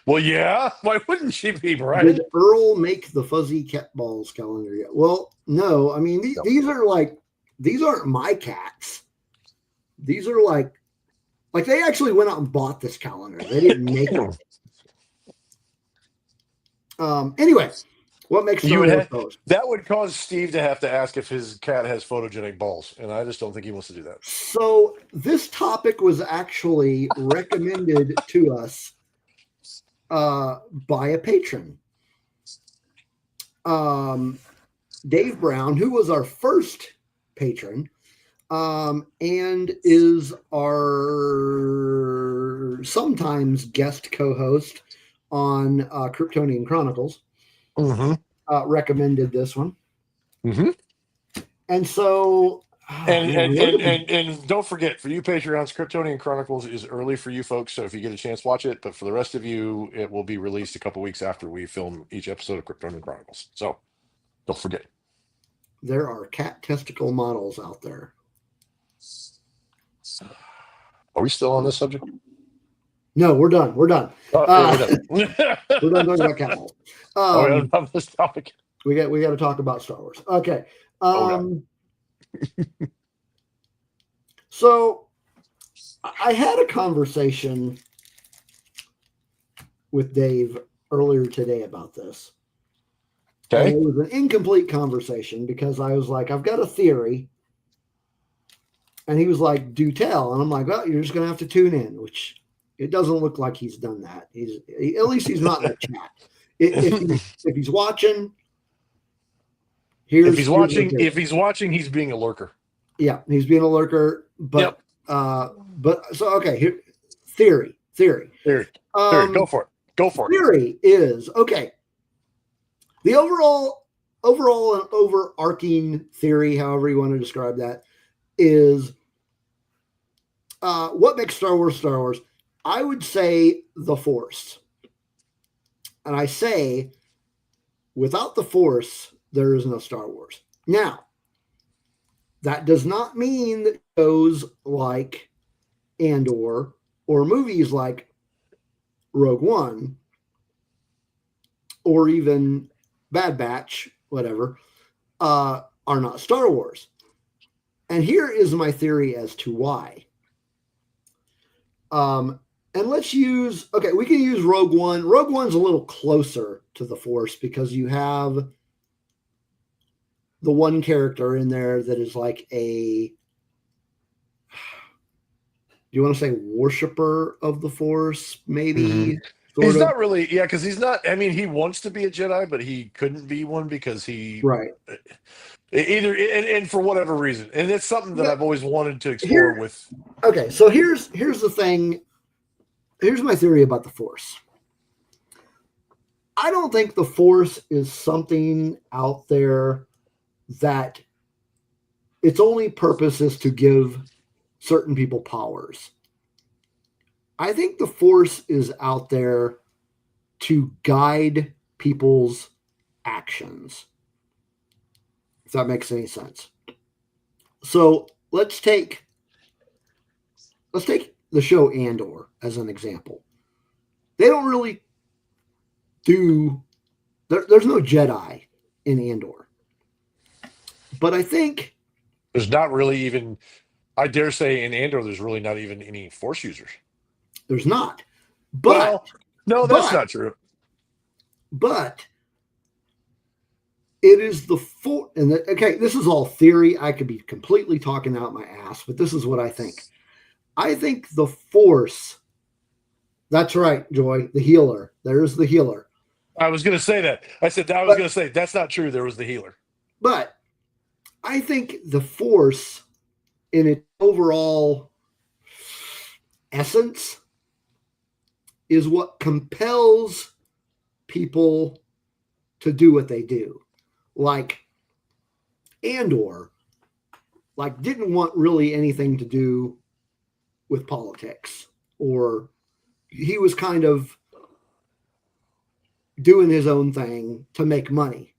S2: Well, yeah. Why wouldn't she be, Brian?
S1: Did Earl make the fuzzy cat balls calendar yet? Well, no. I mean, these are like, these aren't my cats. These are like they actually went out and bought this calendar. They didn't make it. Anyway, what makes Star Wars
S2: that would cause Steve to have to ask if his cat has photogenic balls, and I just don't think he wants to do that.
S1: So this topic was actually recommended to us by a patron, Dave Brown, who was our first patron, and is our sometimes guest co-host on Kryptonian Chronicles. Recommended this one. And so
S2: and don't forget, for you Patreons, Kryptonian Chronicles is early for you folks, so if you get a chance, watch it. But for the rest of you, it will be released a couple weeks after we film each episode of Kryptonian Chronicles. So don't forget.
S1: There are cat testicle models out there.
S2: Are we still on this subject?
S1: No, we're done. We're done.
S2: We're done.
S1: We're done talking about cat balls.
S2: On this topic.
S1: We got to talk about Star Wars. Okay. So I had a conversation with Dave earlier today about this.
S2: Okay.
S1: And it was an incomplete conversation because I was like, I've got a theory. And he was like, do tell. And I'm like, well, you're just going to have to tune in, which it doesn't look like he's done that. At least he's not in the chat. If he's watching, if he's watching, he's being a lurker. Yeah, he's being a lurker. But okay. Here, theory.
S2: Go for it.
S1: Theory is okay. The overall and overarching theory, however you want to describe that, is what makes Star Wars Star Wars. I would say the Force. And I say, without the Force, there is no Star Wars. Now, that does not mean that shows like Andor or movies like Rogue One or even Bad Batch, whatever, are not Star Wars. And here is my theory as to why. And let's use, we can use Rogue One. Rogue One's a little closer to the Force because you have the one character in there that is like do you want to say worshiper of the Force, maybe? sort
S2: He's
S1: of.
S2: not really, yeah, because he's not. I mean, he wants to be a Jedi, but he couldn't be one because he
S1: Right.
S2: either and for whatever reason, and it's something that
S1: Yeah.
S2: I've always wanted to explore
S1: Here.
S2: with.
S1: Okay. So here's the thing. Here's my theory about the Force. I don't think the Force is something out there that its only purpose is to give certain people powers. I think the Force is out there to guide people's actions, if that makes any sense. So let's take the show Andor as an example. They don't really do there's no Jedi in Andor. But I think
S2: There's not really even, I dare say, in Andor, there's really not even any Force users.
S1: there's not. But
S2: Well, no, that's
S1: but
S2: not true.
S1: but it is the Force. And okay, this is all theory. I could be completely talking out my ass, but this is what I think. I think the Force. That's right, Joy. The healer. There's the healer.
S2: I was going to say that. I was
S1: But
S2: going to say that's not true. There was the healer.
S1: but I think the Force, in its overall essence, is what compels people to do what they do. Like Andor, like didn't want really anything to do with politics, or he was kind of doing his own thing to make money.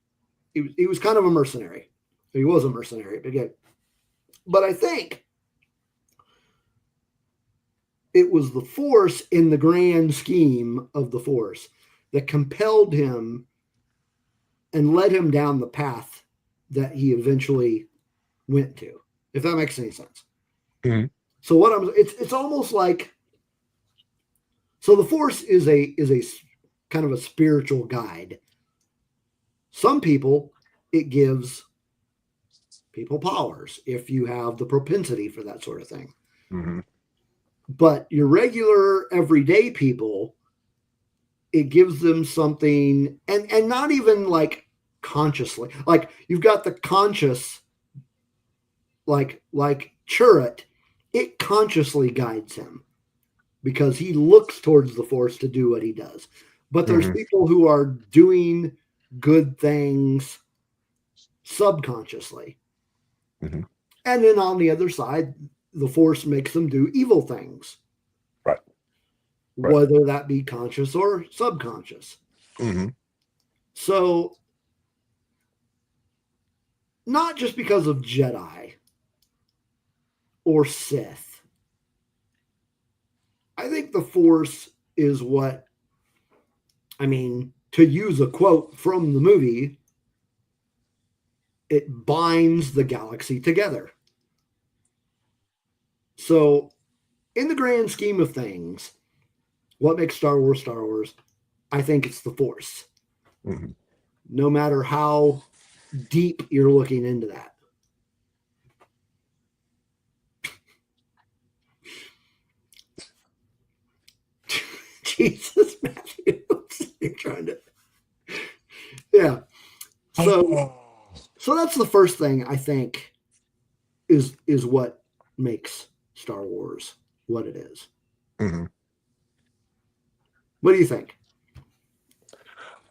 S1: He was kind of a mercenary. He was a mercenary, but I think it was the Force in the grand scheme of the Force that compelled him and led him down the path that he eventually went to, if that makes any sense.
S2: Mm-hmm.
S1: So it's almost like, so the Force is a kind of a spiritual guide. Some people, it gives people powers if you have the propensity for that sort of thing.
S2: Mm-hmm.
S1: But your regular everyday people, it gives them something, and not even like consciously. Like you've got the conscious, like Chirrut, it consciously guides him because he looks towards the Force to do what he does. But there's
S2: Mm-hmm.
S1: people who are doing good things subconsciously.
S2: Mm-hmm.
S1: And then on the other side, the Force makes them do evil things.
S2: Right.
S1: Whether that be conscious or subconscious.
S2: Mm-hmm.
S1: So, not just because of Jedi or Sith. I think the Force is what, I mean, to use a quote from the movie, it binds the galaxy together. So, in the grand scheme of things, what makes Star Wars, I think it's the Force.
S2: Mm-hmm.
S1: No matter how deep you're looking into that. Jesus, Matthew. You're trying to. Yeah. So that's the first thing I think is what makes Star Wars what it is.
S2: Mm-hmm.
S1: What do you think?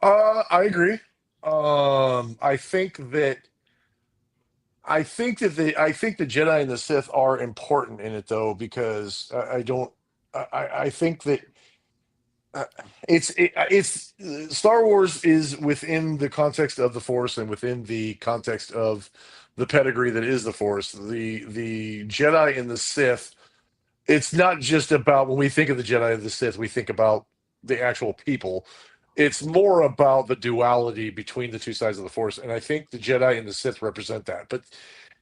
S2: I agree. I think that I think the Jedi and the Sith are important in it though because I don't I think that uh, it's Star Wars is within the context of the Force and within the context of the pedigree that is the Force. The Jedi and the Sith, it's not just about when we think of the Jedi and the Sith, we think about the actual people. It's more about the duality between the two sides of the Force, and I think the Jedi and the Sith represent that. But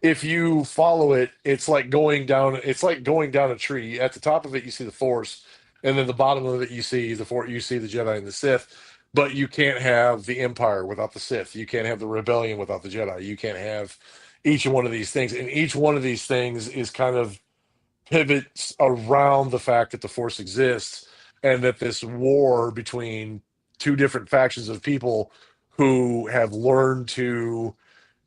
S2: if you follow it, it's like going down. It's like going down a tree. At the top of it, you see the Force, and then the bottom of it, you see the Force. You see the Jedi and the Sith. But you can't have the Empire without the Sith. You can't have the Rebellion without the Jedi. You can't have each one of these things, and each one of these things is kind of pivots around the fact that the Force exists and that this war between two different factions of people who have learned to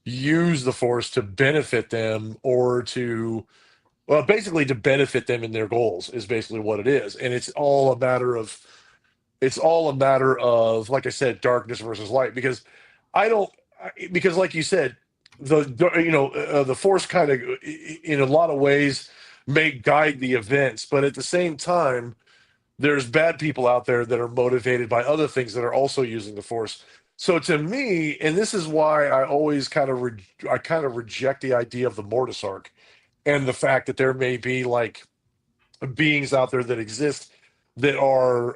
S2: use the force to benefit them, or to, well, basically to benefit them in their goals, is basically what it is. And it's all a matter of, like I said, darkness versus light. Because I don't, because like you said, the force kind of, in a lot of ways, may guide the events, but at the same time, there's bad people out there that are motivated by other things that are also using the force. So to me, and this is why I always I kind of reject the idea of the Mortis arc, and the fact that there may be like beings out there that exist that are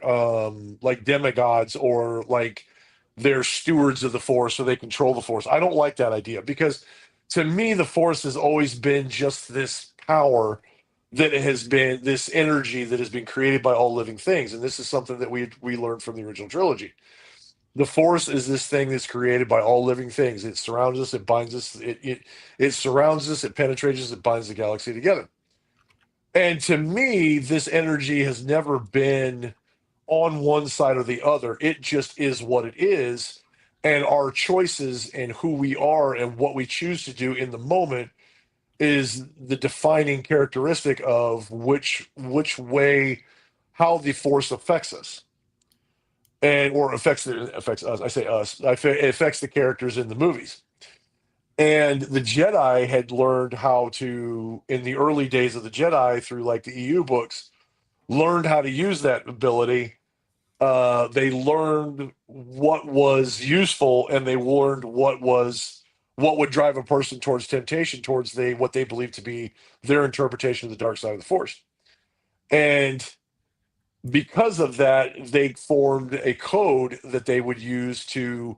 S2: like demigods, or like they're stewards of the force, or they control the force. I don't like that idea, because to me the force has always been just this power, that it has been this energy that has been created by all living things. And this is something that we learned from the original trilogy. The force is this thing that's created by all living things. It surrounds us, it binds us, it surrounds us, it penetrates us, it binds the galaxy together. And to me, this energy has never been on one side or the other. It just is what it is. And our choices and who we are and what we choose to do in the moment is the defining characteristic of which way, how the force affects us, and or affects us. I say us. It affects the characters in the movies. And the Jedi had learned how to, in the early days of the Jedi, through like the EU books, learned how to use that ability. They learned what was useful, and they learned what would drive a person towards temptation, towards what they believe to be their interpretation of the dark side of the Force. And because of that, they formed a code that they would use to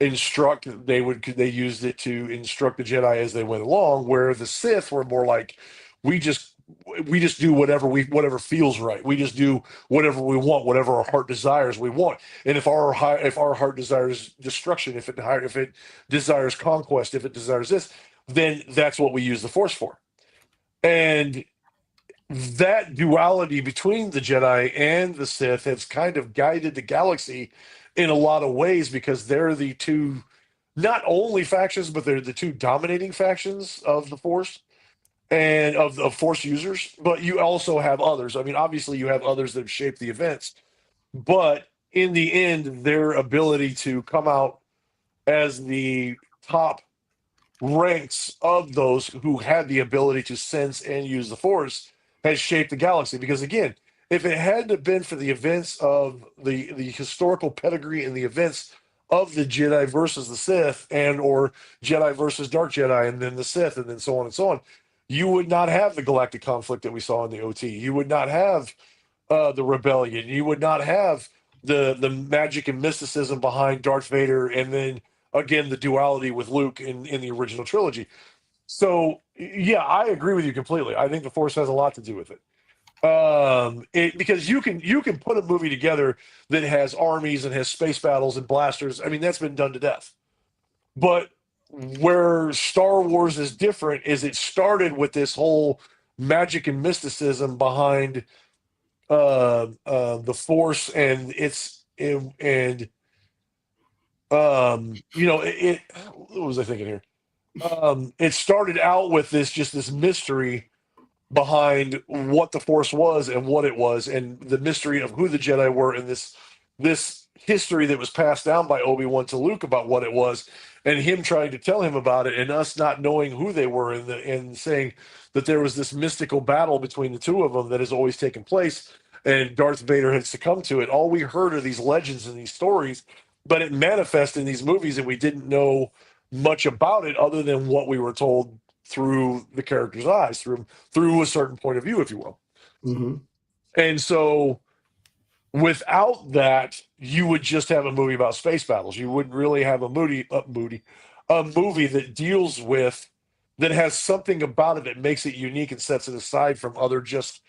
S2: instruct. They used it to instruct the Jedi as they went along, where the Sith were more like, we just we just do whatever feels right. We just do whatever we want, whatever our heart desires we want. And if our heart desires destruction, if it desires conquest, if it desires this, then that's what we use the force for. And that duality between the Jedi and the Sith has kind of guided the galaxy in a lot of ways, because they're the two, not only factions, but they're the two dominating factions of the Force and of Force users. But you also have others. I mean, obviously, you have others that have shaped the events, but in the end, their ability to come out as the top ranks of those who had the ability to sense and use the Force has shaped the galaxy. Because again, if it hadn't been for the events of the historical pedigree and the events of the Jedi versus the Sith, and or Jedi versus Dark Jedi, and then the Sith, and then so on and so on, you would not have the galactic conflict that we saw in the OT. You would not have the rebellion. You would not have the magic and mysticism behind Darth Vader, and then again the duality with Luke in the original trilogy. So yeah, I agree with you completely. I think the Force has a lot to do with it. Because you can put a movie together that has armies and has space battles and blasters. I mean, that's been done to death. But where Star Wars is different is it started with this whole magic and mysticism behind the Force, and what was I thinking here? It started out with this mystery behind what the Force was and what it was, and the mystery of who the Jedi were, and this history that was passed down by Obi-Wan to Luke about what it was, and him trying to tell him about it, and us not knowing who they were, and saying that there was this mystical battle between the two of them that has always taken place, and Darth Vader had succumbed to it. All we heard are these legends and these stories, but it manifested in these movies, and we didn't know much about it other than what we were told through the character's eyes, through a certain point of view, if you will.
S1: Mm-hmm.
S2: And so without that, you would just have a movie about space battles. You wouldn't really have a movie that deals with, that has something about it that makes it unique and sets it aside from other just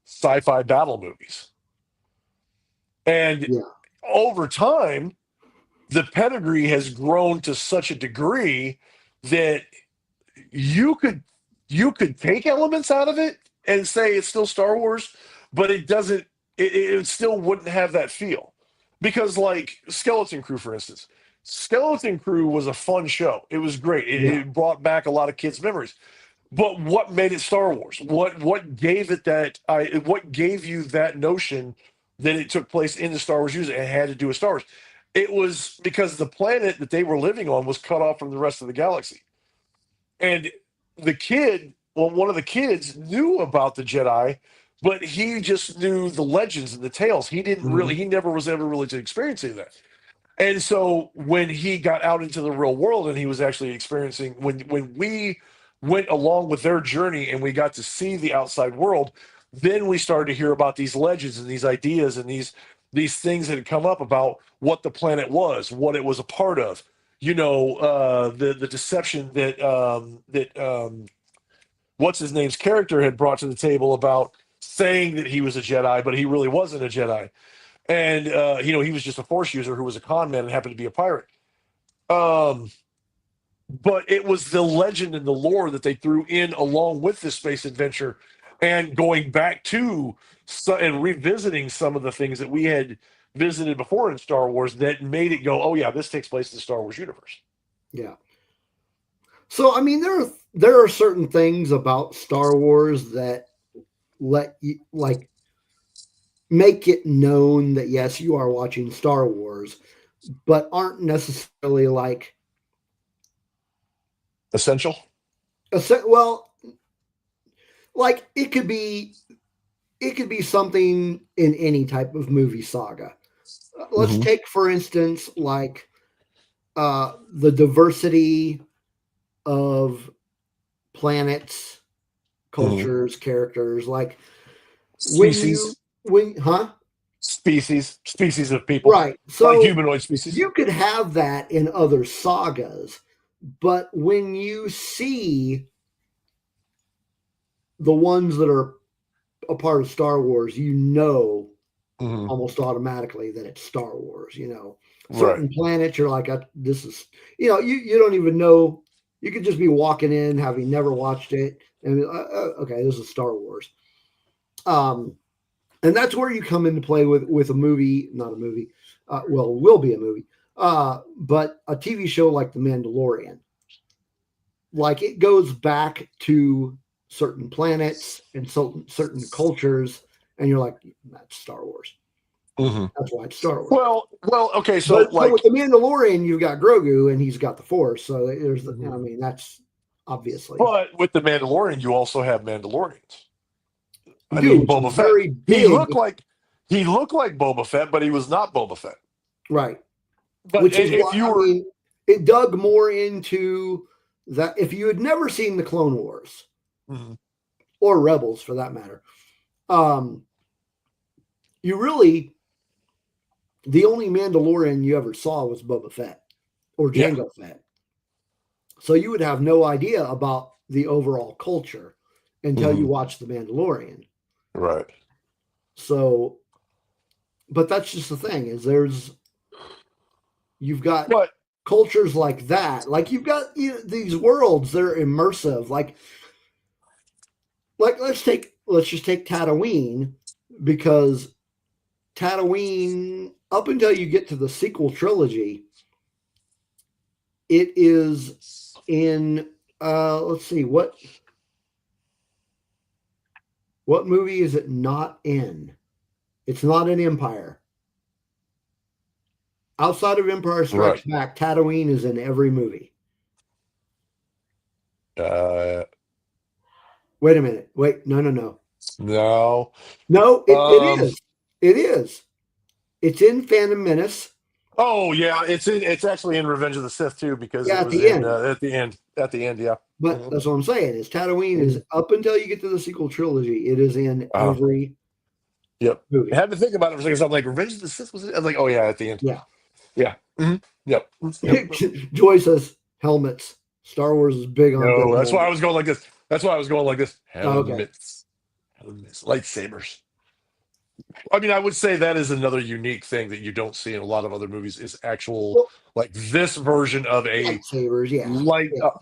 S2: sci-fi battle movies. And
S1: Yeah.
S2: over time, the pedigree has grown to such a degree that you could take elements out of it and say it's still Star Wars, but it doesn't it still wouldn't have that feel. Because, like, Skeleton Crew, for instance, Skeleton Crew was a fun show. It was great.
S1: Yeah.
S2: It brought back a lot of kids' memories. But what made it Star Wars? What gave it that? What gave you that notion that it took place in the Star Wars universe and had to do with Star Wars? It was because the planet that they were living on was cut off from the rest of the galaxy, and the kid, well, one of the kids knew about the Jedi, but he just knew the legends and the tales. He didn't really. He never was ever really to experience any of that. And so when he got out into the real world and he was actually experiencing when we went along with their journey and we got to see the outside world, then we started to hear about these legends and these ideas and these things that had come up about what the planet was, what it was a part of. The deception that what's his name's character had brought to the table about saying that he was a Jedi, but he really wasn't a Jedi. And he was just a Force user who was a con man and happened to be a pirate. But it was the legend and the lore that they threw in along with this space adventure, and going back to and revisiting some of the things that we had visited before in Star Wars that made it go, oh yeah, this takes place in the Star Wars universe.
S1: Yeah. So I mean, there are certain things about Star Wars that let you make it known that yes, you are watching Star Wars, but aren't necessarily like
S2: essential.
S1: Well, like it could be something in any type of movie saga. Let's take, for instance, like the diversity of planets, cultures, characters, like
S2: species. Species of people,
S1: right? So
S2: like humanoid species.
S1: You could have that in other sagas, but when you see the ones that are a part of Star Wars, almost automatically that it's Star Wars. Certain planets, you're like, this is, you don't even know. You could just be walking in, having never watched it, and okay, this is Star Wars. And that's where you come into play with a movie, not a movie. Will be a movie, but a TV show like The Mandalorian. Like it goes back to certain planets and certain cultures, and you're like, that's Star Wars. That's why it's Star Wars.
S2: Well, okay. So
S1: with The Mandalorian, you've got Grogu, and he's got the Force. So there's, I mean, that's obviously.
S2: But with The Mandalorian, you also have Mandalorians. I mean, Boba Fett. He looked like Boba Fett, but he was not Boba Fett.
S1: Right.
S2: But
S1: which is why, it dug more into that. If you had never seen the Clone Wars or Rebels, for that matter, the only Mandalorian you ever saw was Boba Fett or Jango Fett. So you would have no idea about the overall culture until you watch The Mandalorian.
S2: Right.
S1: So, but that's just the thing you've got cultures like that. Like you've got these worlds that are immersive. Like let's just take Tatooine, because Tatooine, up until you get to the sequel trilogy, it is in let's see, what movie is it not in? It's not in Empire. Outside of Empire Strikes Back, Tatooine is in every movie. Wait a minute. Wait, no.
S2: No,
S1: it is. It is. It's in Phantom Menace.
S2: Oh yeah, it's actually in Revenge of the Sith too, because it was at the end, yeah.
S1: But that's what I'm saying is Tatooine is, up until you get to the sequel trilogy, it is in every movie.
S2: I had to think about it for a second. So I'm like, Revenge of the Sith was it? I was like, oh yeah, at the end. Yeah. Yep.
S1: Joy says helmets. Star Wars is big on.
S2: No, that's why I was going like this. Helmets, lightsabers. I mean, I would say that is another unique thing that you don't see in a lot of other movies, is actual like this version of a
S1: lightsabers,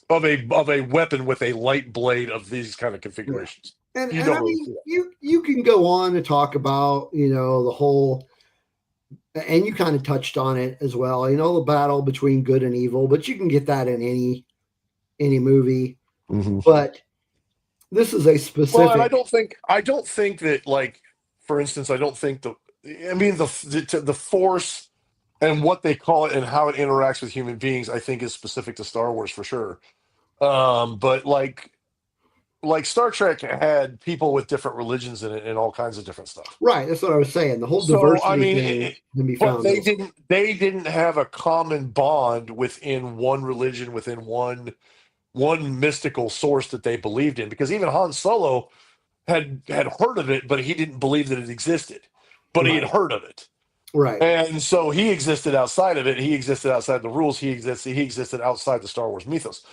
S2: of a weapon with a light blade of these kind of configurations. You
S1: And
S2: know
S1: I
S2: who?
S1: mean, you can go on to talk about, the whole, and you kind of touched on it as well, the battle between good and evil, but you can get that in any movie.
S2: Mhm.
S1: But this is a
S2: Well, and
S1: specific.
S2: I don't think that, like, for instance, I don't think I mean, the Force and what they call it and how it interacts with human beings, I think is specific to Star Wars for sure. But like Star Trek had people with different religions in it and all kinds of different stuff.
S1: Right, that's what I was saying. The whole
S2: So I
S1: diversity
S2: mean,
S1: thing can be
S2: but
S1: found elsewhere.
S2: they didn't have a common bond within one religion, within one mystical source that they believed in. Because even Han Solo had heard of it, but he didn't believe that it existed. But he had
S1: Right,
S2: heard of it.
S1: right,
S2: And so he existed outside of it. He existed outside the rules. He existed outside the Star Wars mythos.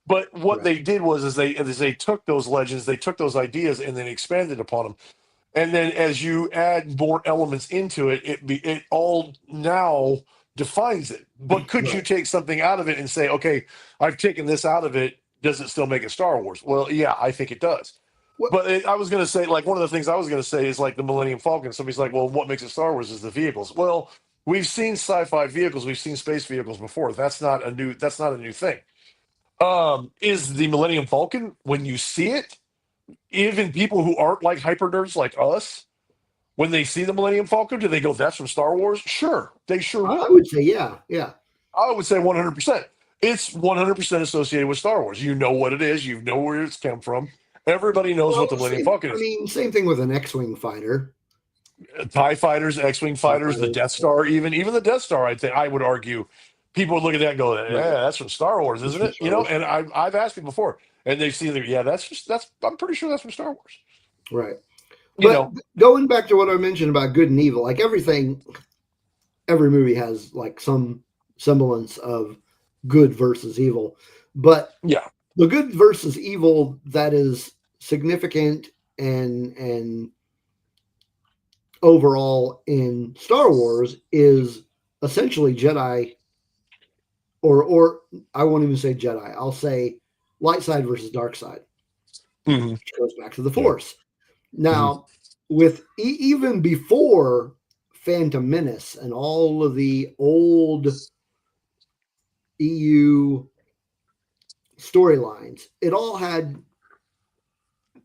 S2: But what
S1: right,
S2: they did was they took those legends, they took those ideas, and then expanded upon them. And then as you add more elements into it, it all now defines it. But could you
S1: right.
S2: take something out of it and say, okay, I've taken this out of it. Does it still make it Star Wars? Well, yeah, I think it does.
S1: What?
S2: But I was going to say, like, one of the things I was going to say is like the Millennium Falcon. Somebody's like, well, what makes it Star Wars is the vehicles. Well, we've seen sci-fi vehicles, we've seen space vehicles before. That's not a new thing. Is the Millennium Falcon, when you see it, even people who aren't like hyper nerds like us, when they see the Millennium Falcon, do they go, that's from Star Wars? Sure, they sure
S1: I
S2: will.
S1: would say, yeah, yeah.
S2: I would say 100%. It's 100% associated with Star Wars. You know what it is, you know where it's come from. Everybody knows what
S1: Well,
S2: the Millennium
S1: same.
S2: Falcon
S1: I
S2: is.
S1: mean, same thing with an X-wing fighter.
S2: TIE fighters, X-Wing
S1: TIE
S2: fighters, the
S1: fighter,
S2: Death Star, even the Death Star, I think I would argue people would look at that and go,
S1: right?
S2: yeah, that's from Star Wars,
S1: It's
S2: isn't
S1: from
S2: it?
S1: Star Wars,
S2: And I've asked people before, and they've seen that, yeah, that's I'm pretty sure that's from Star Wars.
S1: right?
S2: You
S1: But
S2: know,
S1: going back to what I mentioned about good and evil, like everything, every movie has like some semblance of good versus evil, but
S2: yeah.
S1: the good versus evil that is significant and overall in Star Wars is essentially Jedi, or I won't even say Jedi. I'll say light side versus dark side,
S2: Hmm.
S1: which goes back to the
S2: Yeah.
S1: Force.
S2: Hmm.
S1: Now, with even before Phantom Menace and all of the old EU storylines, it all had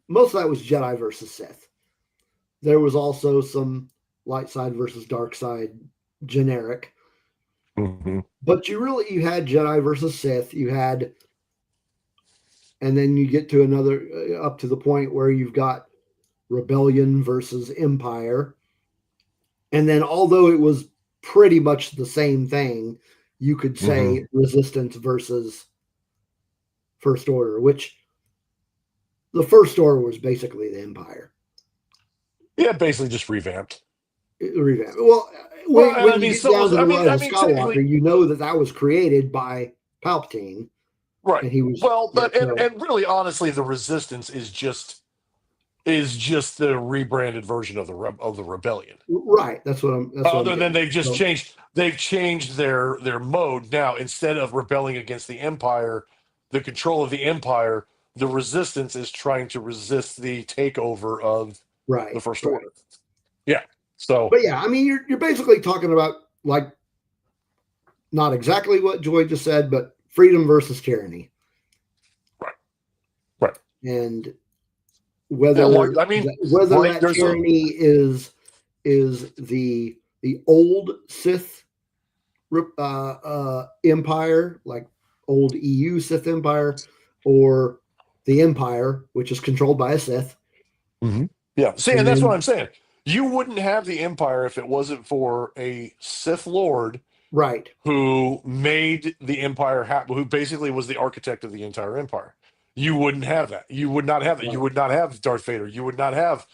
S1: most of that was Jedi versus Sith. There was also some light side versus dark side generic,
S2: Hmm.
S1: but you had Jedi versus Sith. You had, and then you get to another up to the point where you've got Rebellion versus Empire, and then although it was pretty much the same thing, you could
S2: Hmm.
S1: say Resistance versus First Order, which the First Order was basically the Empire
S2: Yeah, basically just revamped.
S1: revamp. Well,
S2: Well, and I
S1: when you
S2: mean,
S1: get
S2: so
S1: down
S2: was
S1: to the Rise
S2: I
S1: of
S2: mean, technically,
S1: Skywalker, you know that that was created by Palpatine,
S2: right.
S1: and he was
S2: Well, but
S1: so
S2: and really, honestly, the Resistance is just the rebranded version of of the Rebellion.
S1: right. That's what I'm
S2: Other than
S1: getting at. So
S2: they've changed their mode now. Instead of rebelling against the Empire, the control of the Empire, the Resistance is trying to resist the takeover of the
S1: right,
S2: First
S1: right.
S2: Order. Yeah. So
S1: But yeah, I mean, you're basically talking about like not exactly what Joy just said, but freedom versus tyranny,
S2: right, right.
S1: and
S2: Yeah, like I mean,
S1: whether
S2: like
S1: that
S2: there's a
S1: tyranny is the old Sith empire, like old EU Sith empire, or the empire, which is controlled by a Sith,
S2: Mhm. Yeah. See,
S1: and
S2: and that's what
S1: then
S2: I'm saying. You wouldn't have the Empire if it wasn't for a Sith Lord
S1: right,
S2: who made the Empire happen, who basically was the architect of the entire Empire. You wouldn't have that. You would not have that. You
S1: right,
S2: would not have Darth Vader. You would not have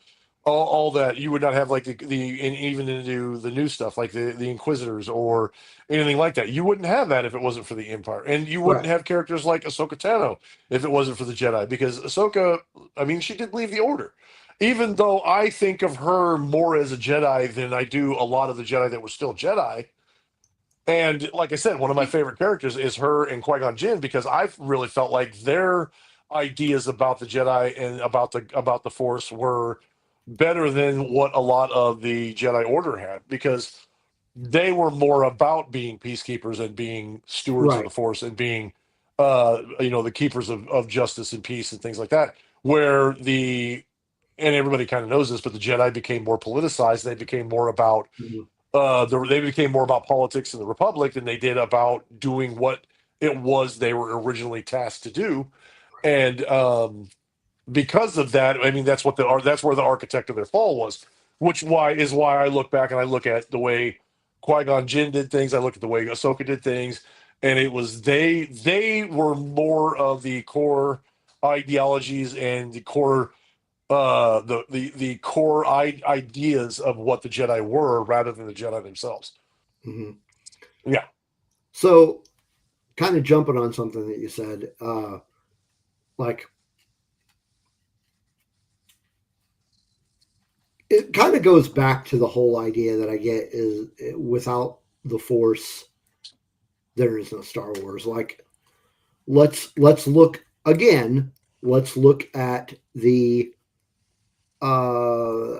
S2: all that. You would not have like and even into the new stuff like the Inquisitors or anything like that. You wouldn't have that if it wasn't for the Empire, and you wouldn't
S1: right,
S2: have characters like Ahsoka Tano if it wasn't for the Jedi. Because Ahsoka, I mean, she did leave the Order. Even though I think of her more as a Jedi than I do a lot of the Jedi that were still Jedi, and like I said, one of my favorite characters is her and Qui Gon Jinn because I really felt like their ideas about the Jedi and about the Force were better than what a lot of the Jedi Order had, because they were more about being peacekeepers and being stewards of
S1: Right.
S2: the Force and being the keepers of justice and peace and things like that. Where the and everybody kind of knows this, but the Jedi became more politicized. They became more about
S1: Mhm.
S2: they became more about politics in the Republic than they did about doing what it was they were originally tasked to do. And because of that, I mean, that's where the architect of their fall was, which why I look back and I look at the way Qui-Gon Jinn did things. I look at the way Ahsoka did things, and it was they were more of the core ideologies and the core the core ideas of what the Jedi were rather than the Jedi themselves.
S1: Mhm.
S2: Yeah.
S1: So, kind of jumping on something that you said, like it kind of goes back to the whole idea that I get is without the Force, there is no Star Wars. Like, let's look again. Let's look at the uh,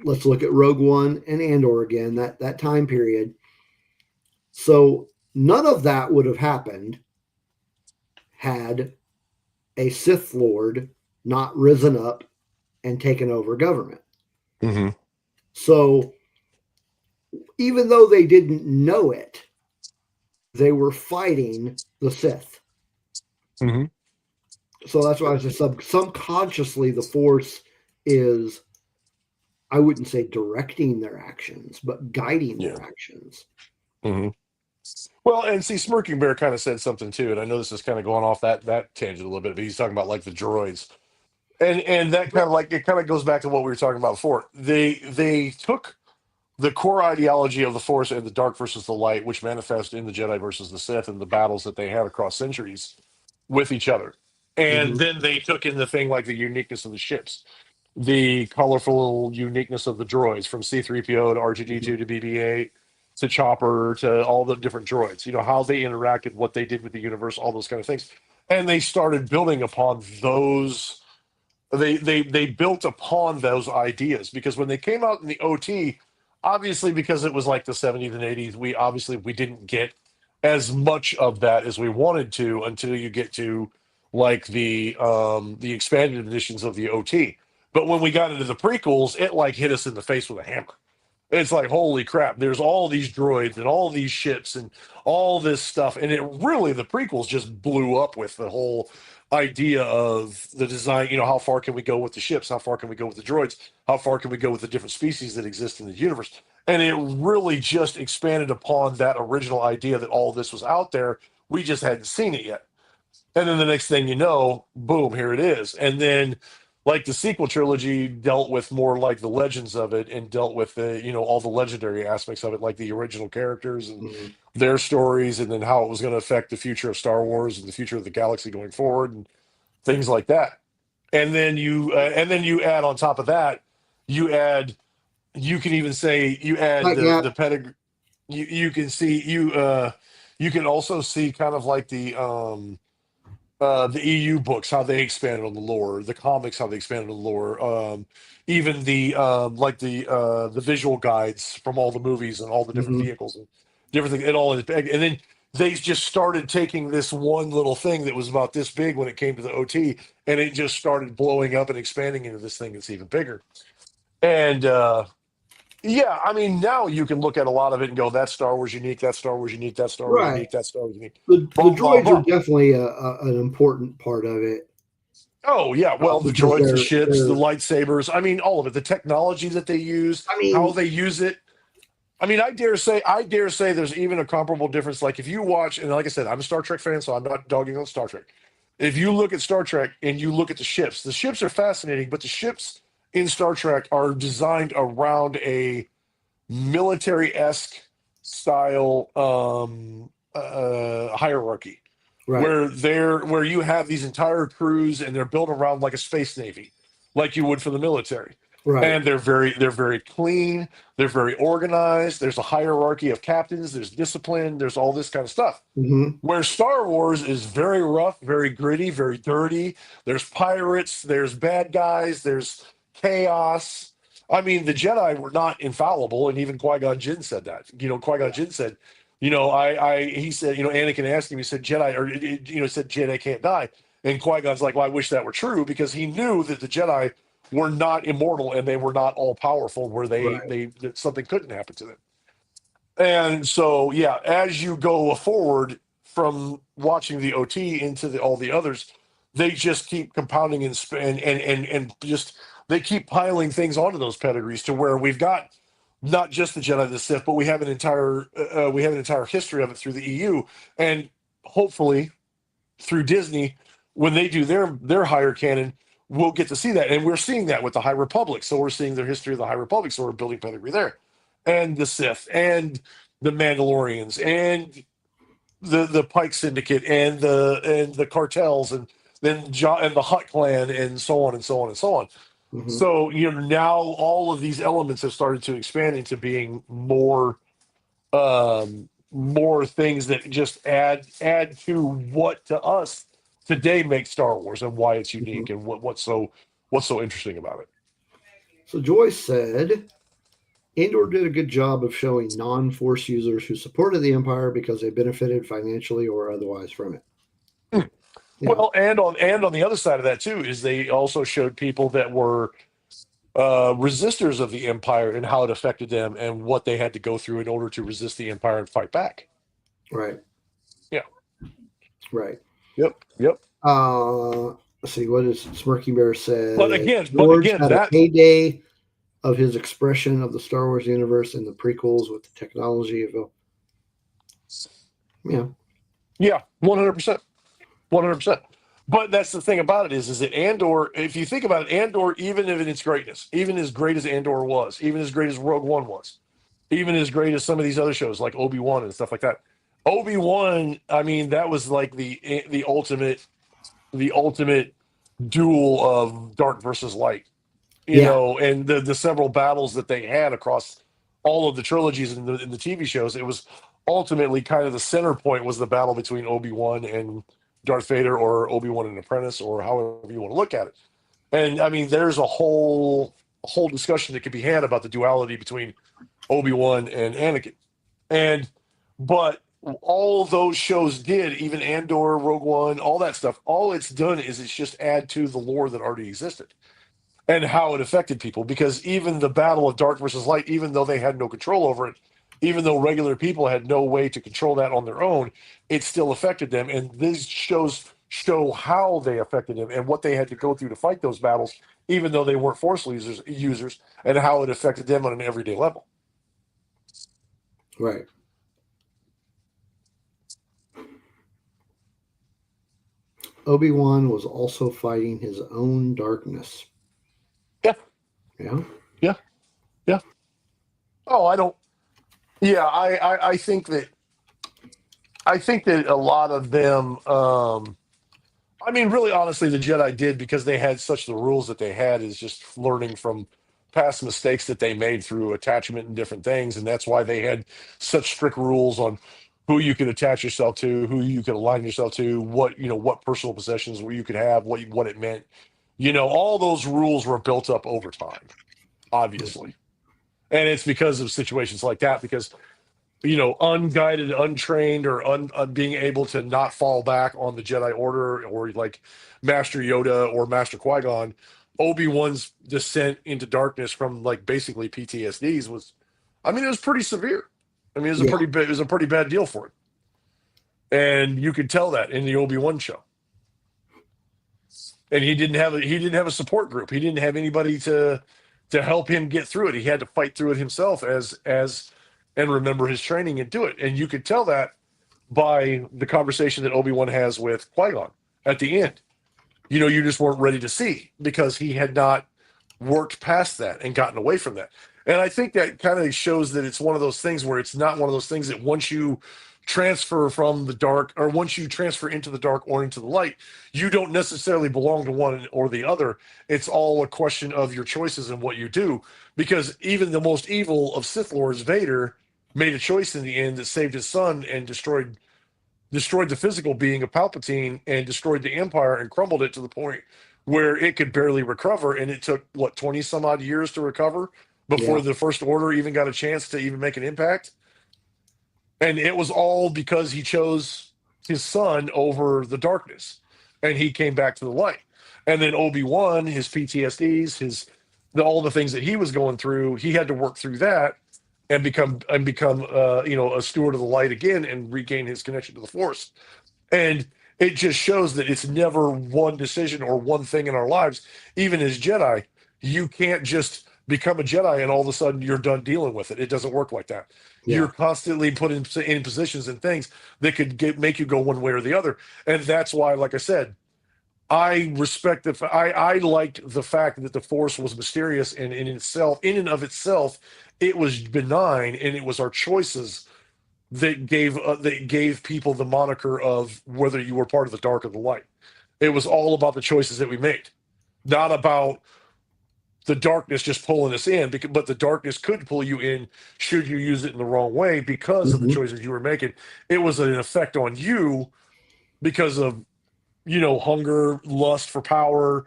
S1: let's look at Rogue One and Andor again. That time period. So none of that would have happened had a Sith Lord not risen up and taken over government.
S2: Mm-hmm.
S1: So even though they didn't know it, they were fighting the Sith.
S2: Mm-hmm.
S1: So that's why I said subconsciously the Force is, I wouldn't say directing their actions, but guiding
S2: Yeah.
S1: their actions.
S2: Mm-hmm. Well, and see, Smirking Bear kind of said something too, and I know this is kind of going off that tangent a little bit, but he's talking about like the droids, and that kind of like it kind of goes back to what we were talking about before. They took the core ideology of the Force and the dark versus the light, which manifest in the Jedi versus the Sith and the battles that they had across centuries with each other, and
S1: Mm-hmm.
S2: then they took in the thing like the uniqueness of the ships, the colorful uniqueness of the droids from C3PO to R2D2 to BB-8 to Chopper to all the different droids, how they interacted, what they did with the universe, all those kind of things. And they started building upon those. They built upon those ideas, because when they came out in the OT, obviously because it was like the 70s and 80s, we didn't get as much of that as we wanted to until you get to like the expanded editions of the OT. But when we got into the prequels, it like hit us in the face with a hammer. It's like, holy crap, there's all these droids and all these ships and all this stuff. And the prequels just blew up with the whole idea of the design. How far can we go with the ships? How far can we go with the droids? How far can we go with the different species that exist in the universe? And it really just expanded upon that original idea that all this was out there. We just hadn't seen it yet. And then the next thing you know, boom, here it is. And then like the sequel trilogy dealt with more like the legends of it and dealt with all the legendary aspects of it, like the original characters and
S1: Mm-hmm.
S2: their stories, and then how it was going to affect the future of Star Wars and the future of the galaxy going forward and things like that. And then you add on top of that, you add you can even say you add
S1: But
S2: the
S1: yeah.
S2: pedigree. You can see you can also see kind of like the EU books, how they expanded on the lore, the comics, how they expanded on the lore, even the visual guides from all the movies and all the different
S1: Mm-hmm.
S2: vehicles and different things, and then they just started taking this one little thing that was about this big when it came to the OT, and it just started blowing up and expanding into this thing that's even bigger. And yeah, I mean, now you can look at a lot of it and go, that's Star Wars unique, that's Star Wars unique, that's Star Wars
S1: Right.
S2: unique, that's Star Wars unique,
S1: The
S2: blah blah
S1: droids are
S2: blah.
S1: definitely an important part of it,
S2: Oh yeah, well, the
S1: because
S2: droids, the
S1: they're
S2: ships, the
S1: they're.
S2: lightsabers. I mean, all of it. The technology that they use,
S1: I
S2: how
S1: mean,
S2: they use it. I mean, I dare say, there's even a comparable difference. Like if you watch, and like I said, I'm a Star Trek fan, so I'm not dogging on Star Trek. If you look at Star Trek and you look at the ships are fascinating, but the ships in Star Trek are designed around a military-esque style hierarchy,
S1: right.
S2: where you have these entire crews and they're built around like a space navy, like you would for the military.
S1: Right.
S2: And they're very clean, they're very organized, there's a hierarchy of captains, there's discipline, there's all this kind of stuff.
S1: Hmm.
S2: Where Star Wars is very rough, very gritty, very dirty. There's pirates, there's bad guys, there's chaos. I mean, the Jedi were not infallible, and even Qui-Gon Jinn said that. Qui-Gon Jinn said, he said, Anakin asked him, he said, Jedi, or, he said, Jedi can't die. And Qui-Gon's like, well, I wish that were true, because he knew that the Jedi were not immortal and they were not all powerful, where
S1: Right.
S2: that something couldn't happen to them. And so, yeah, as you go forward from watching the OT into all the others, they just keep compounding and just they keep piling things onto those pedigrees to where we've got not just the Jedi, the Sith, but we have an entire history of it through the EU, and hopefully through Disney, when they do their higher canon, we'll get to see that, and we're seeing that with the High Republic. So we're seeing the history of the High Republic, so we're building pedigree there, and the Sith, and the Mandalorians, and the Pike Syndicate, and the cartels, and then and the Hut Clan, and so on and so on and so on.
S1: Hmm.
S2: So now all of these elements have started to expand into being more things that just add to what to us today makes Star Wars and why it's
S1: Hmm.
S2: unique and what's so interesting about it.
S1: So Joyce said, Andor did a good job of showing non-Force users who supported the Empire because they benefited financially or otherwise from it.
S2: Hmm.
S1: Yeah.
S2: Well, and on the other side of that too is they also showed people that were resistors of the Empire and how it affected them and what they had to go through in order to resist the Empire and fight back.
S1: Right.
S2: Yeah.
S1: Right.
S2: Yep.
S1: Let's see, what is Smirky Bear said?
S2: But again,
S1: George had a
S2: that
S1: heyday of his expression of the Star Wars universe in the prequels with the technology of
S2: yeah, 100%. 100%. But that's the thing about it is that Andor, if you think about it, Andor, even in its greatness, even as great as Andor was, even as great as Rogue One was, even as great as some of these other shows like Obi-Wan and stuff like that. Obi-Wan, I mean, that was like the ultimate duel of dark versus light,
S1: yeah.
S2: and the several battles that they had across all of the trilogies and the TV shows. It was ultimately kind of the center point was the battle between Obi-Wan and Darth Vader, or Obi-Wan and Apprentice, or however you want to look at it. And I mean, there's a whole discussion that could be had about the duality between Obi-Wan and Anakin. And but all those shows did, even Andor, Rogue One, all that stuff, all it's done is it's just add to the lore that already existed and how it affected people. Because even the battle of dark versus light, even though they had no control over it, even though regular people had no way to control that on their own, it still affected them. And these shows show how they affected them and what they had to go through to fight those battles, even though they weren't force users, and how it affected them on an everyday level.
S1: Right. Obi-Wan was also fighting his own darkness.
S2: Yeah.
S1: Yeah.
S2: Yeah. Oh, I don't. Yeah, I think that a lot of them. I mean, really, honestly, the Jedi did because they had such the rules that they had is just learning from past mistakes that they made through attachment and different things, and that's why they had such strict rules on who you could attach yourself to, who you could align yourself to, what personal possessions where you could have, what it meant. All those rules were built up over time, obviously, and it's because of situations like that. Because unguided, untrained, or being able to not fall back on the Jedi Order, or like Master Yoda or Master Qui-Gon, Obi-Wan's descent into darkness from like basically PTSDs was, I mean, it was pretty severe. I mean,
S1: Yeah.
S2: it was a pretty bad deal for him, and you could tell that in the Obi-Wan show. And he didn't have a support group. He didn't have anybody to help him get through it. He had to fight through it himself as and remember his training and do it. And you could tell that by the conversation that Obi-Wan has with Qui-Gon at the end. You just weren't ready to see because he had not worked past that and gotten away from that. And I think that kind of shows that it's one of those things where it's not one of those things that once you transfer from the dark, or once you transfer into the dark or into the light, you don't necessarily belong to one or the other. It's all a question of your choices and what you do. Because even the most evil of Sith Lords, Vader, made a choice in the end that saved his son and destroyed the physical being of Palpatine and destroyed the Empire and crumbled it to the point where it could barely recover. And it took, what, 20 some odd years to recover before
S1: Yeah.
S2: the First Order even got a chance to even make an impact. And it was all because he chose his son over the darkness and he came back to the light. And then Obi-Wan, his PTSDs, all the things that he was going through, he had to work through that and become a steward of the light again and regain his connection to the Force. And it just shows that it's never one decision or one thing in our lives. Even as Jedi, you can't just become a Jedi and all of a sudden you're done dealing with it. It doesn't work like that.
S1: Yeah.
S2: You're constantly put in positions and things that could make you go one way or the other. And that's why, like I said, I respect I liked the fact that the Force was mysterious and in and of itself, it was benign, and it was our choices that gave people the moniker of whether you were part of the dark or the light. It was all about the choices that we made, not about the darkness just pulling us in. But the darkness could pull you in should you use it in the wrong way because of the choices you were making. It was an effect on you because of hunger, lust for power,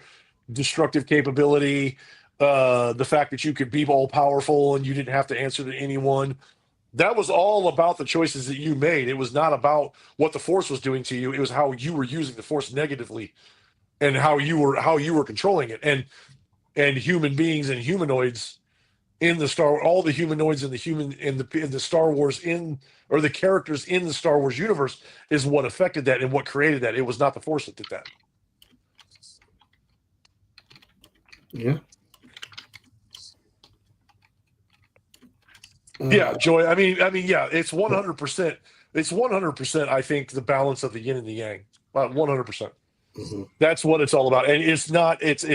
S2: destructive capability, the fact that you could be all powerful and you didn't have to answer to anyone. That was all about the choices that you made. It was not about what the Force was doing to you. It was how you were using the Force negatively and how you were controlling it. And human beings and humanoids in all the humanoids in the Star Wars or the characters in the Star Wars universe is what affected that and what created that. It was not the Force that did that.
S1: Yeah.
S2: Yeah, Joy. I mean, yeah, it's 100%. It's 100%. I think the balance of the yin and the yang. 100%. That's what it's all about, and it's not. It's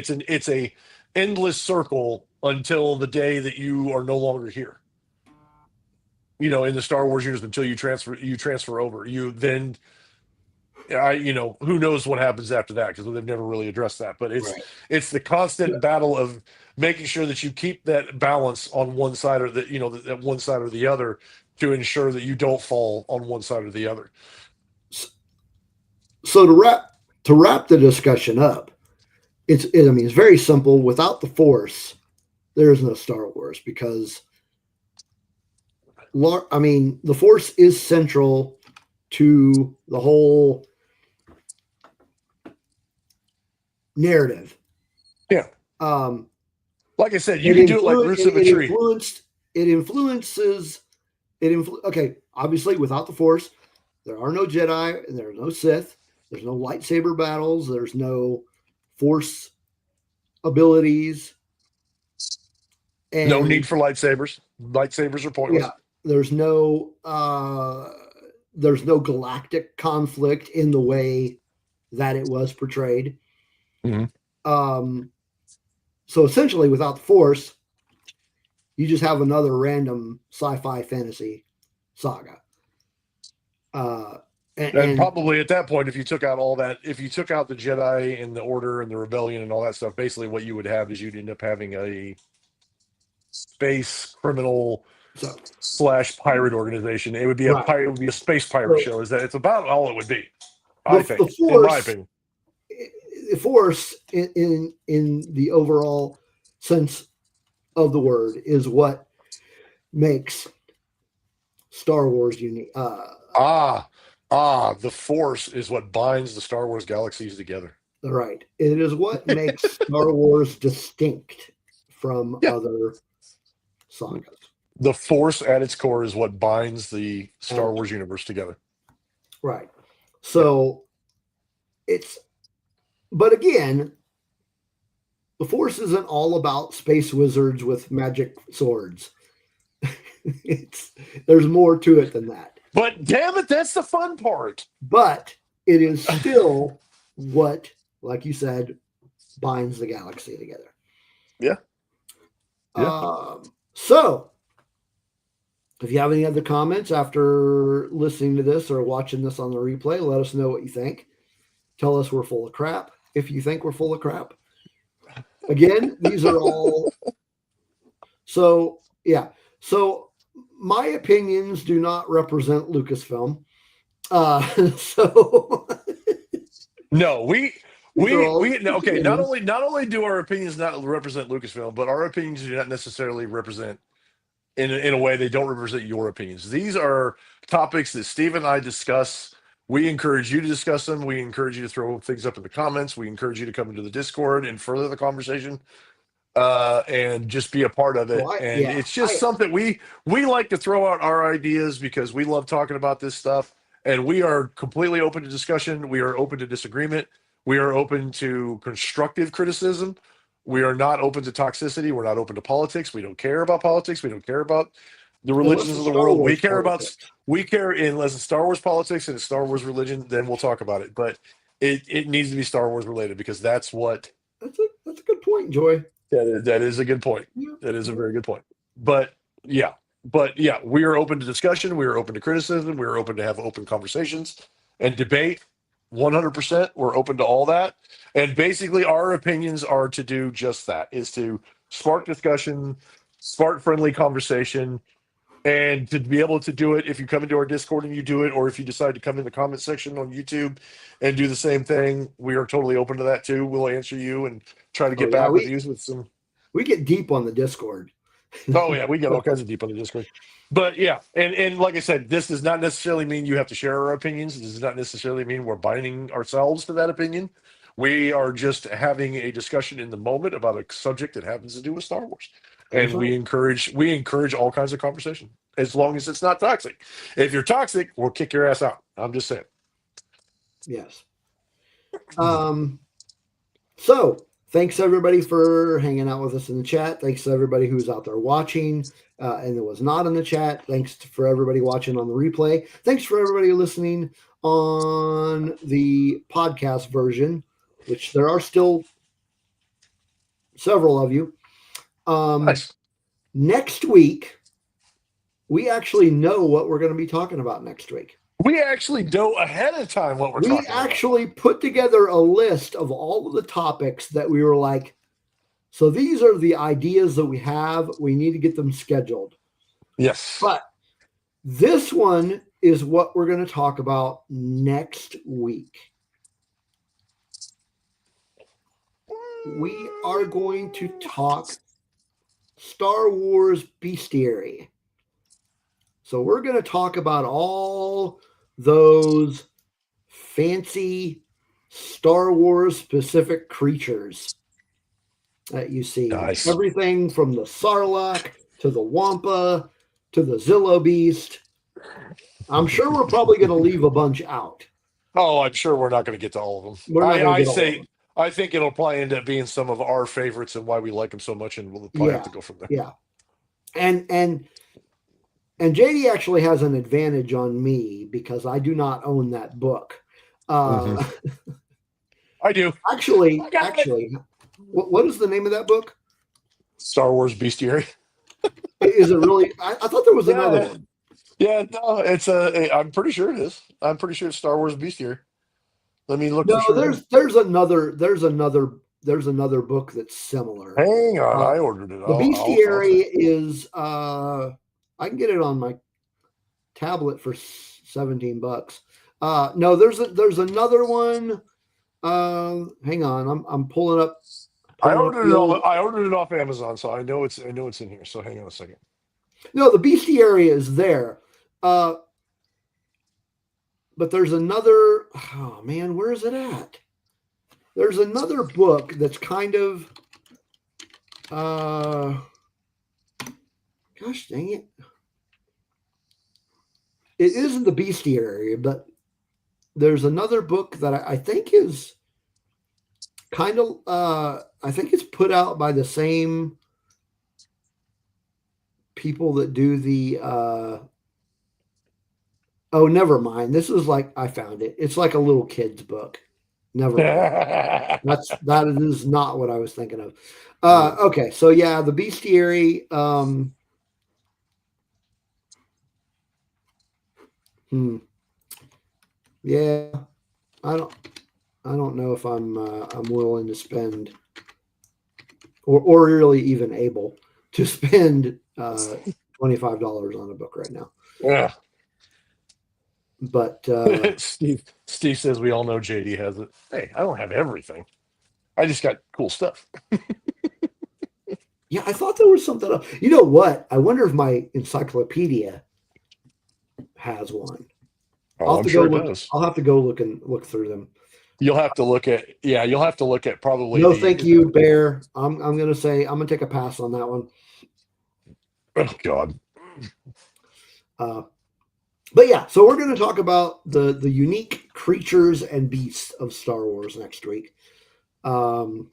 S2: a endless circle until the day that you are no longer here. In the Star Wars universe, until you transfer over. Who knows what happens after that, because they've never really addressed that. But it's the constant battle of making sure that you keep that balance on one side or that one side or the other to ensure that you don't fall on one side or the other.
S1: So to wrap the discussion up, it's very simple. Without the Force, there is no Star Wars, because the Force is central to the whole narrative.
S2: Yeah. Like I said, you can do it like roots of a tree.
S1: Okay, obviously, without the Force, there are no Jedi, and there are no Sith. There's no lightsaber battles. There's no Force abilities.
S2: And no need for lightsabers. Lightsabers are pointless. Yeah,
S1: there's no galactic conflict in the way that it was portrayed.
S2: Mm-hmm.
S1: So essentially, without the Force, you just have another random sci-fi fantasy saga.
S2: And probably at that point, if you took out all that, if you took out the Jedi and the Order and the Rebellion and all that stuff, basically what you would have is you'd end up having a space criminal / pirate organization. It would be it would be a space pirate show. It's about all it would be. I think, in my opinion.
S1: The Force, in the overall sense of the word, is what makes Star Wars unique.
S2: The Force is what binds the Star Wars galaxies together.
S1: Right. It is what makes Star Wars distinct from other sagas.
S2: The Force at its core is what binds the Star Wars universe together.
S1: Right. So but again, the Force isn't all about space wizards with magic swords. There's more to it than that.
S2: But damn it, that's the fun part.
S1: But it is still what, like you said, binds the galaxy together.
S2: Yeah.
S1: So If you have any other comments after listening to this or watching this on the replay, let us know what you think. Tell us we're full of crap if you think we're full of crap. Again, these are all. So, yeah. So, my opinions do not represent Lucasfilm. So,
S2: No, we okay.
S1: opinions.
S2: Not only do our opinions not represent Lucasfilm, but our opinions do not necessarily represent in a way they don't represent your opinions. These are topics that Steve and I discuss. We encourage you to discuss them. We encourage you to throw things up in the comments. We encourage you to come into the Discord and further the conversation, and just be a part of it. It's just something we like to throw out our ideas because we love talking about this stuff, and we are completely open to discussion. We are open to disagreement. We are open to constructive criticism. We are not open to toxicity. We're not open to politics. We don't care about politics. We don't care about the religions of the world. We care unless it's Star Wars politics and it's Star Wars religion, then we'll talk about it. But it needs to be Star Wars related because that's what.
S1: That's a good point, Joy.
S2: That is a good point. Yeah. That is a very good point. But yeah, we are open to discussion. We are open to criticism. We are open to have open conversations and debate. 100%. We're open to all that. And basically our opinions are to do just that, is to spark discussion, spark friendly conversation, and to be able to do it if you come into our Discord and you do it, or if you decide to come in the comment section on YouTube and do the same thing, we are totally open to that too. We'll answer you and try to get back with you with some.
S1: We get deep on the Discord.
S2: Oh yeah, we get all kinds of deep on the Discord. But yeah, and like I said, this does not necessarily mean you have to share our opinions. This does not necessarily mean we're binding ourselves to that opinion. We are just having a discussion in the moment about a subject that happens to do with Star Wars. And we encourage all kinds of conversation, as long as it's not toxic. If you're toxic, we'll kick your ass out. I'm just saying.
S1: Yes. So thanks everybody for hanging out with us in the chat. Thanks to everybody who's out there watching and that was not in the chat. Thanks for everybody watching on the replay. Thanks for everybody listening on the podcast version, which there are still several of you.
S2: Nice.
S1: Next week, we actually know what we're going to be talking about next week.
S2: We actually know ahead of time what we're talking about. We
S1: actually put together a list of all of the topics that we were like, so these are the ideas that we have. We need to get them scheduled.
S2: Yes.
S1: But this one is what we're going to talk about next week. We are going to talk Star Wars bestiary. So we're going to talk about all those fancy Star Wars specific creatures that you see.
S2: Nice.
S1: Everything from the Sarlacc to the Wampa to the Zillo Beast. I'm sure we're probably going to leave a bunch out.
S2: Oh, I'm sure we're not going to get to all of them. I think it'll probably end up being some of our favorites and why we like them so much, and we'll probably have to go from there.
S1: Yeah. And JD actually has an advantage on me because I do not own that book.
S2: I do.
S1: Actually, what is the name of that book?
S2: Star Wars Bestiary.
S1: Is it really? I thought there was another one.
S2: Yeah, no, it's I'm pretty sure it is. I'm pretty sure it's Star Wars Bestiary. Let me look.
S1: No, there's another book that's similar.
S2: Hang on, I ordered it.
S1: The Bestiary is I can get it on my tablet for $17. No, there's another one. Hang on, I'm pulling up.
S2: I ordered it off Amazon, so I know it's in here. So hang on a second.
S1: No, the Bestiary is there. But there's another. Oh man, where is it at? There's another book that's kind of. Gosh dang it! It isn't the Bestiary, but there's another book that I think is kind of. I think it's put out by the same people that do the. Oh, never mind. This is like I found it. It's like a little kid's book. Never mind. that is not what I was thinking of. Okay, so yeah, the Bestiary. Yeah, I don't know if I'm willing to spend or really even able to spend $25 on a book right now.
S2: Yeah.
S1: But
S2: Steve says we all know JD has it. Hey, I don't have everything. I just got cool stuff.
S1: yeah, I thought there was something else. You know what? I wonder if my encyclopedia has one.
S2: Oh, I'm sure it
S1: look.
S2: does.
S1: I'll have to go look through them.
S2: You'll have to look at probably
S1: No, thank you, Bear. I'm gonna take a pass on that one.
S2: Oh God.
S1: But yeah, so we're going to talk about the unique creatures and beasts of Star Wars next week. So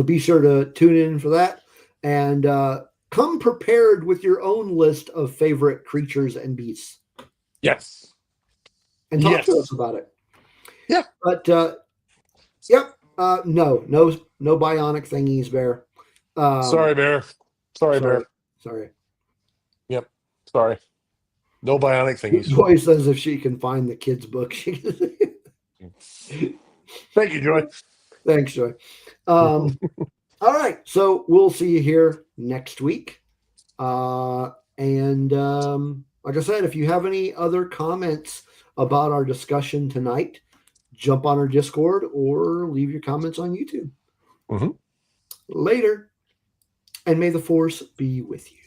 S1: be sure to tune in for that, and come prepared with your own list of favorite creatures and beasts.
S2: Yes.
S1: And talk to us about it.
S2: Yeah.
S1: But yep. No bionic thingies, Bear.
S2: Sorry, Bear. Bear.
S1: Sorry.
S2: Yep. Sorry. No bionic thingies.
S1: Joy says if she can find the kids' book, she can.
S2: Thank you, Joy.
S1: Thanks, Joy. All right. So we'll see you here next week. And like I said, if you have any other comments about our discussion tonight, jump on our Discord or leave your comments on YouTube.
S2: Mm-hmm.
S1: Later. And may the Force be with you.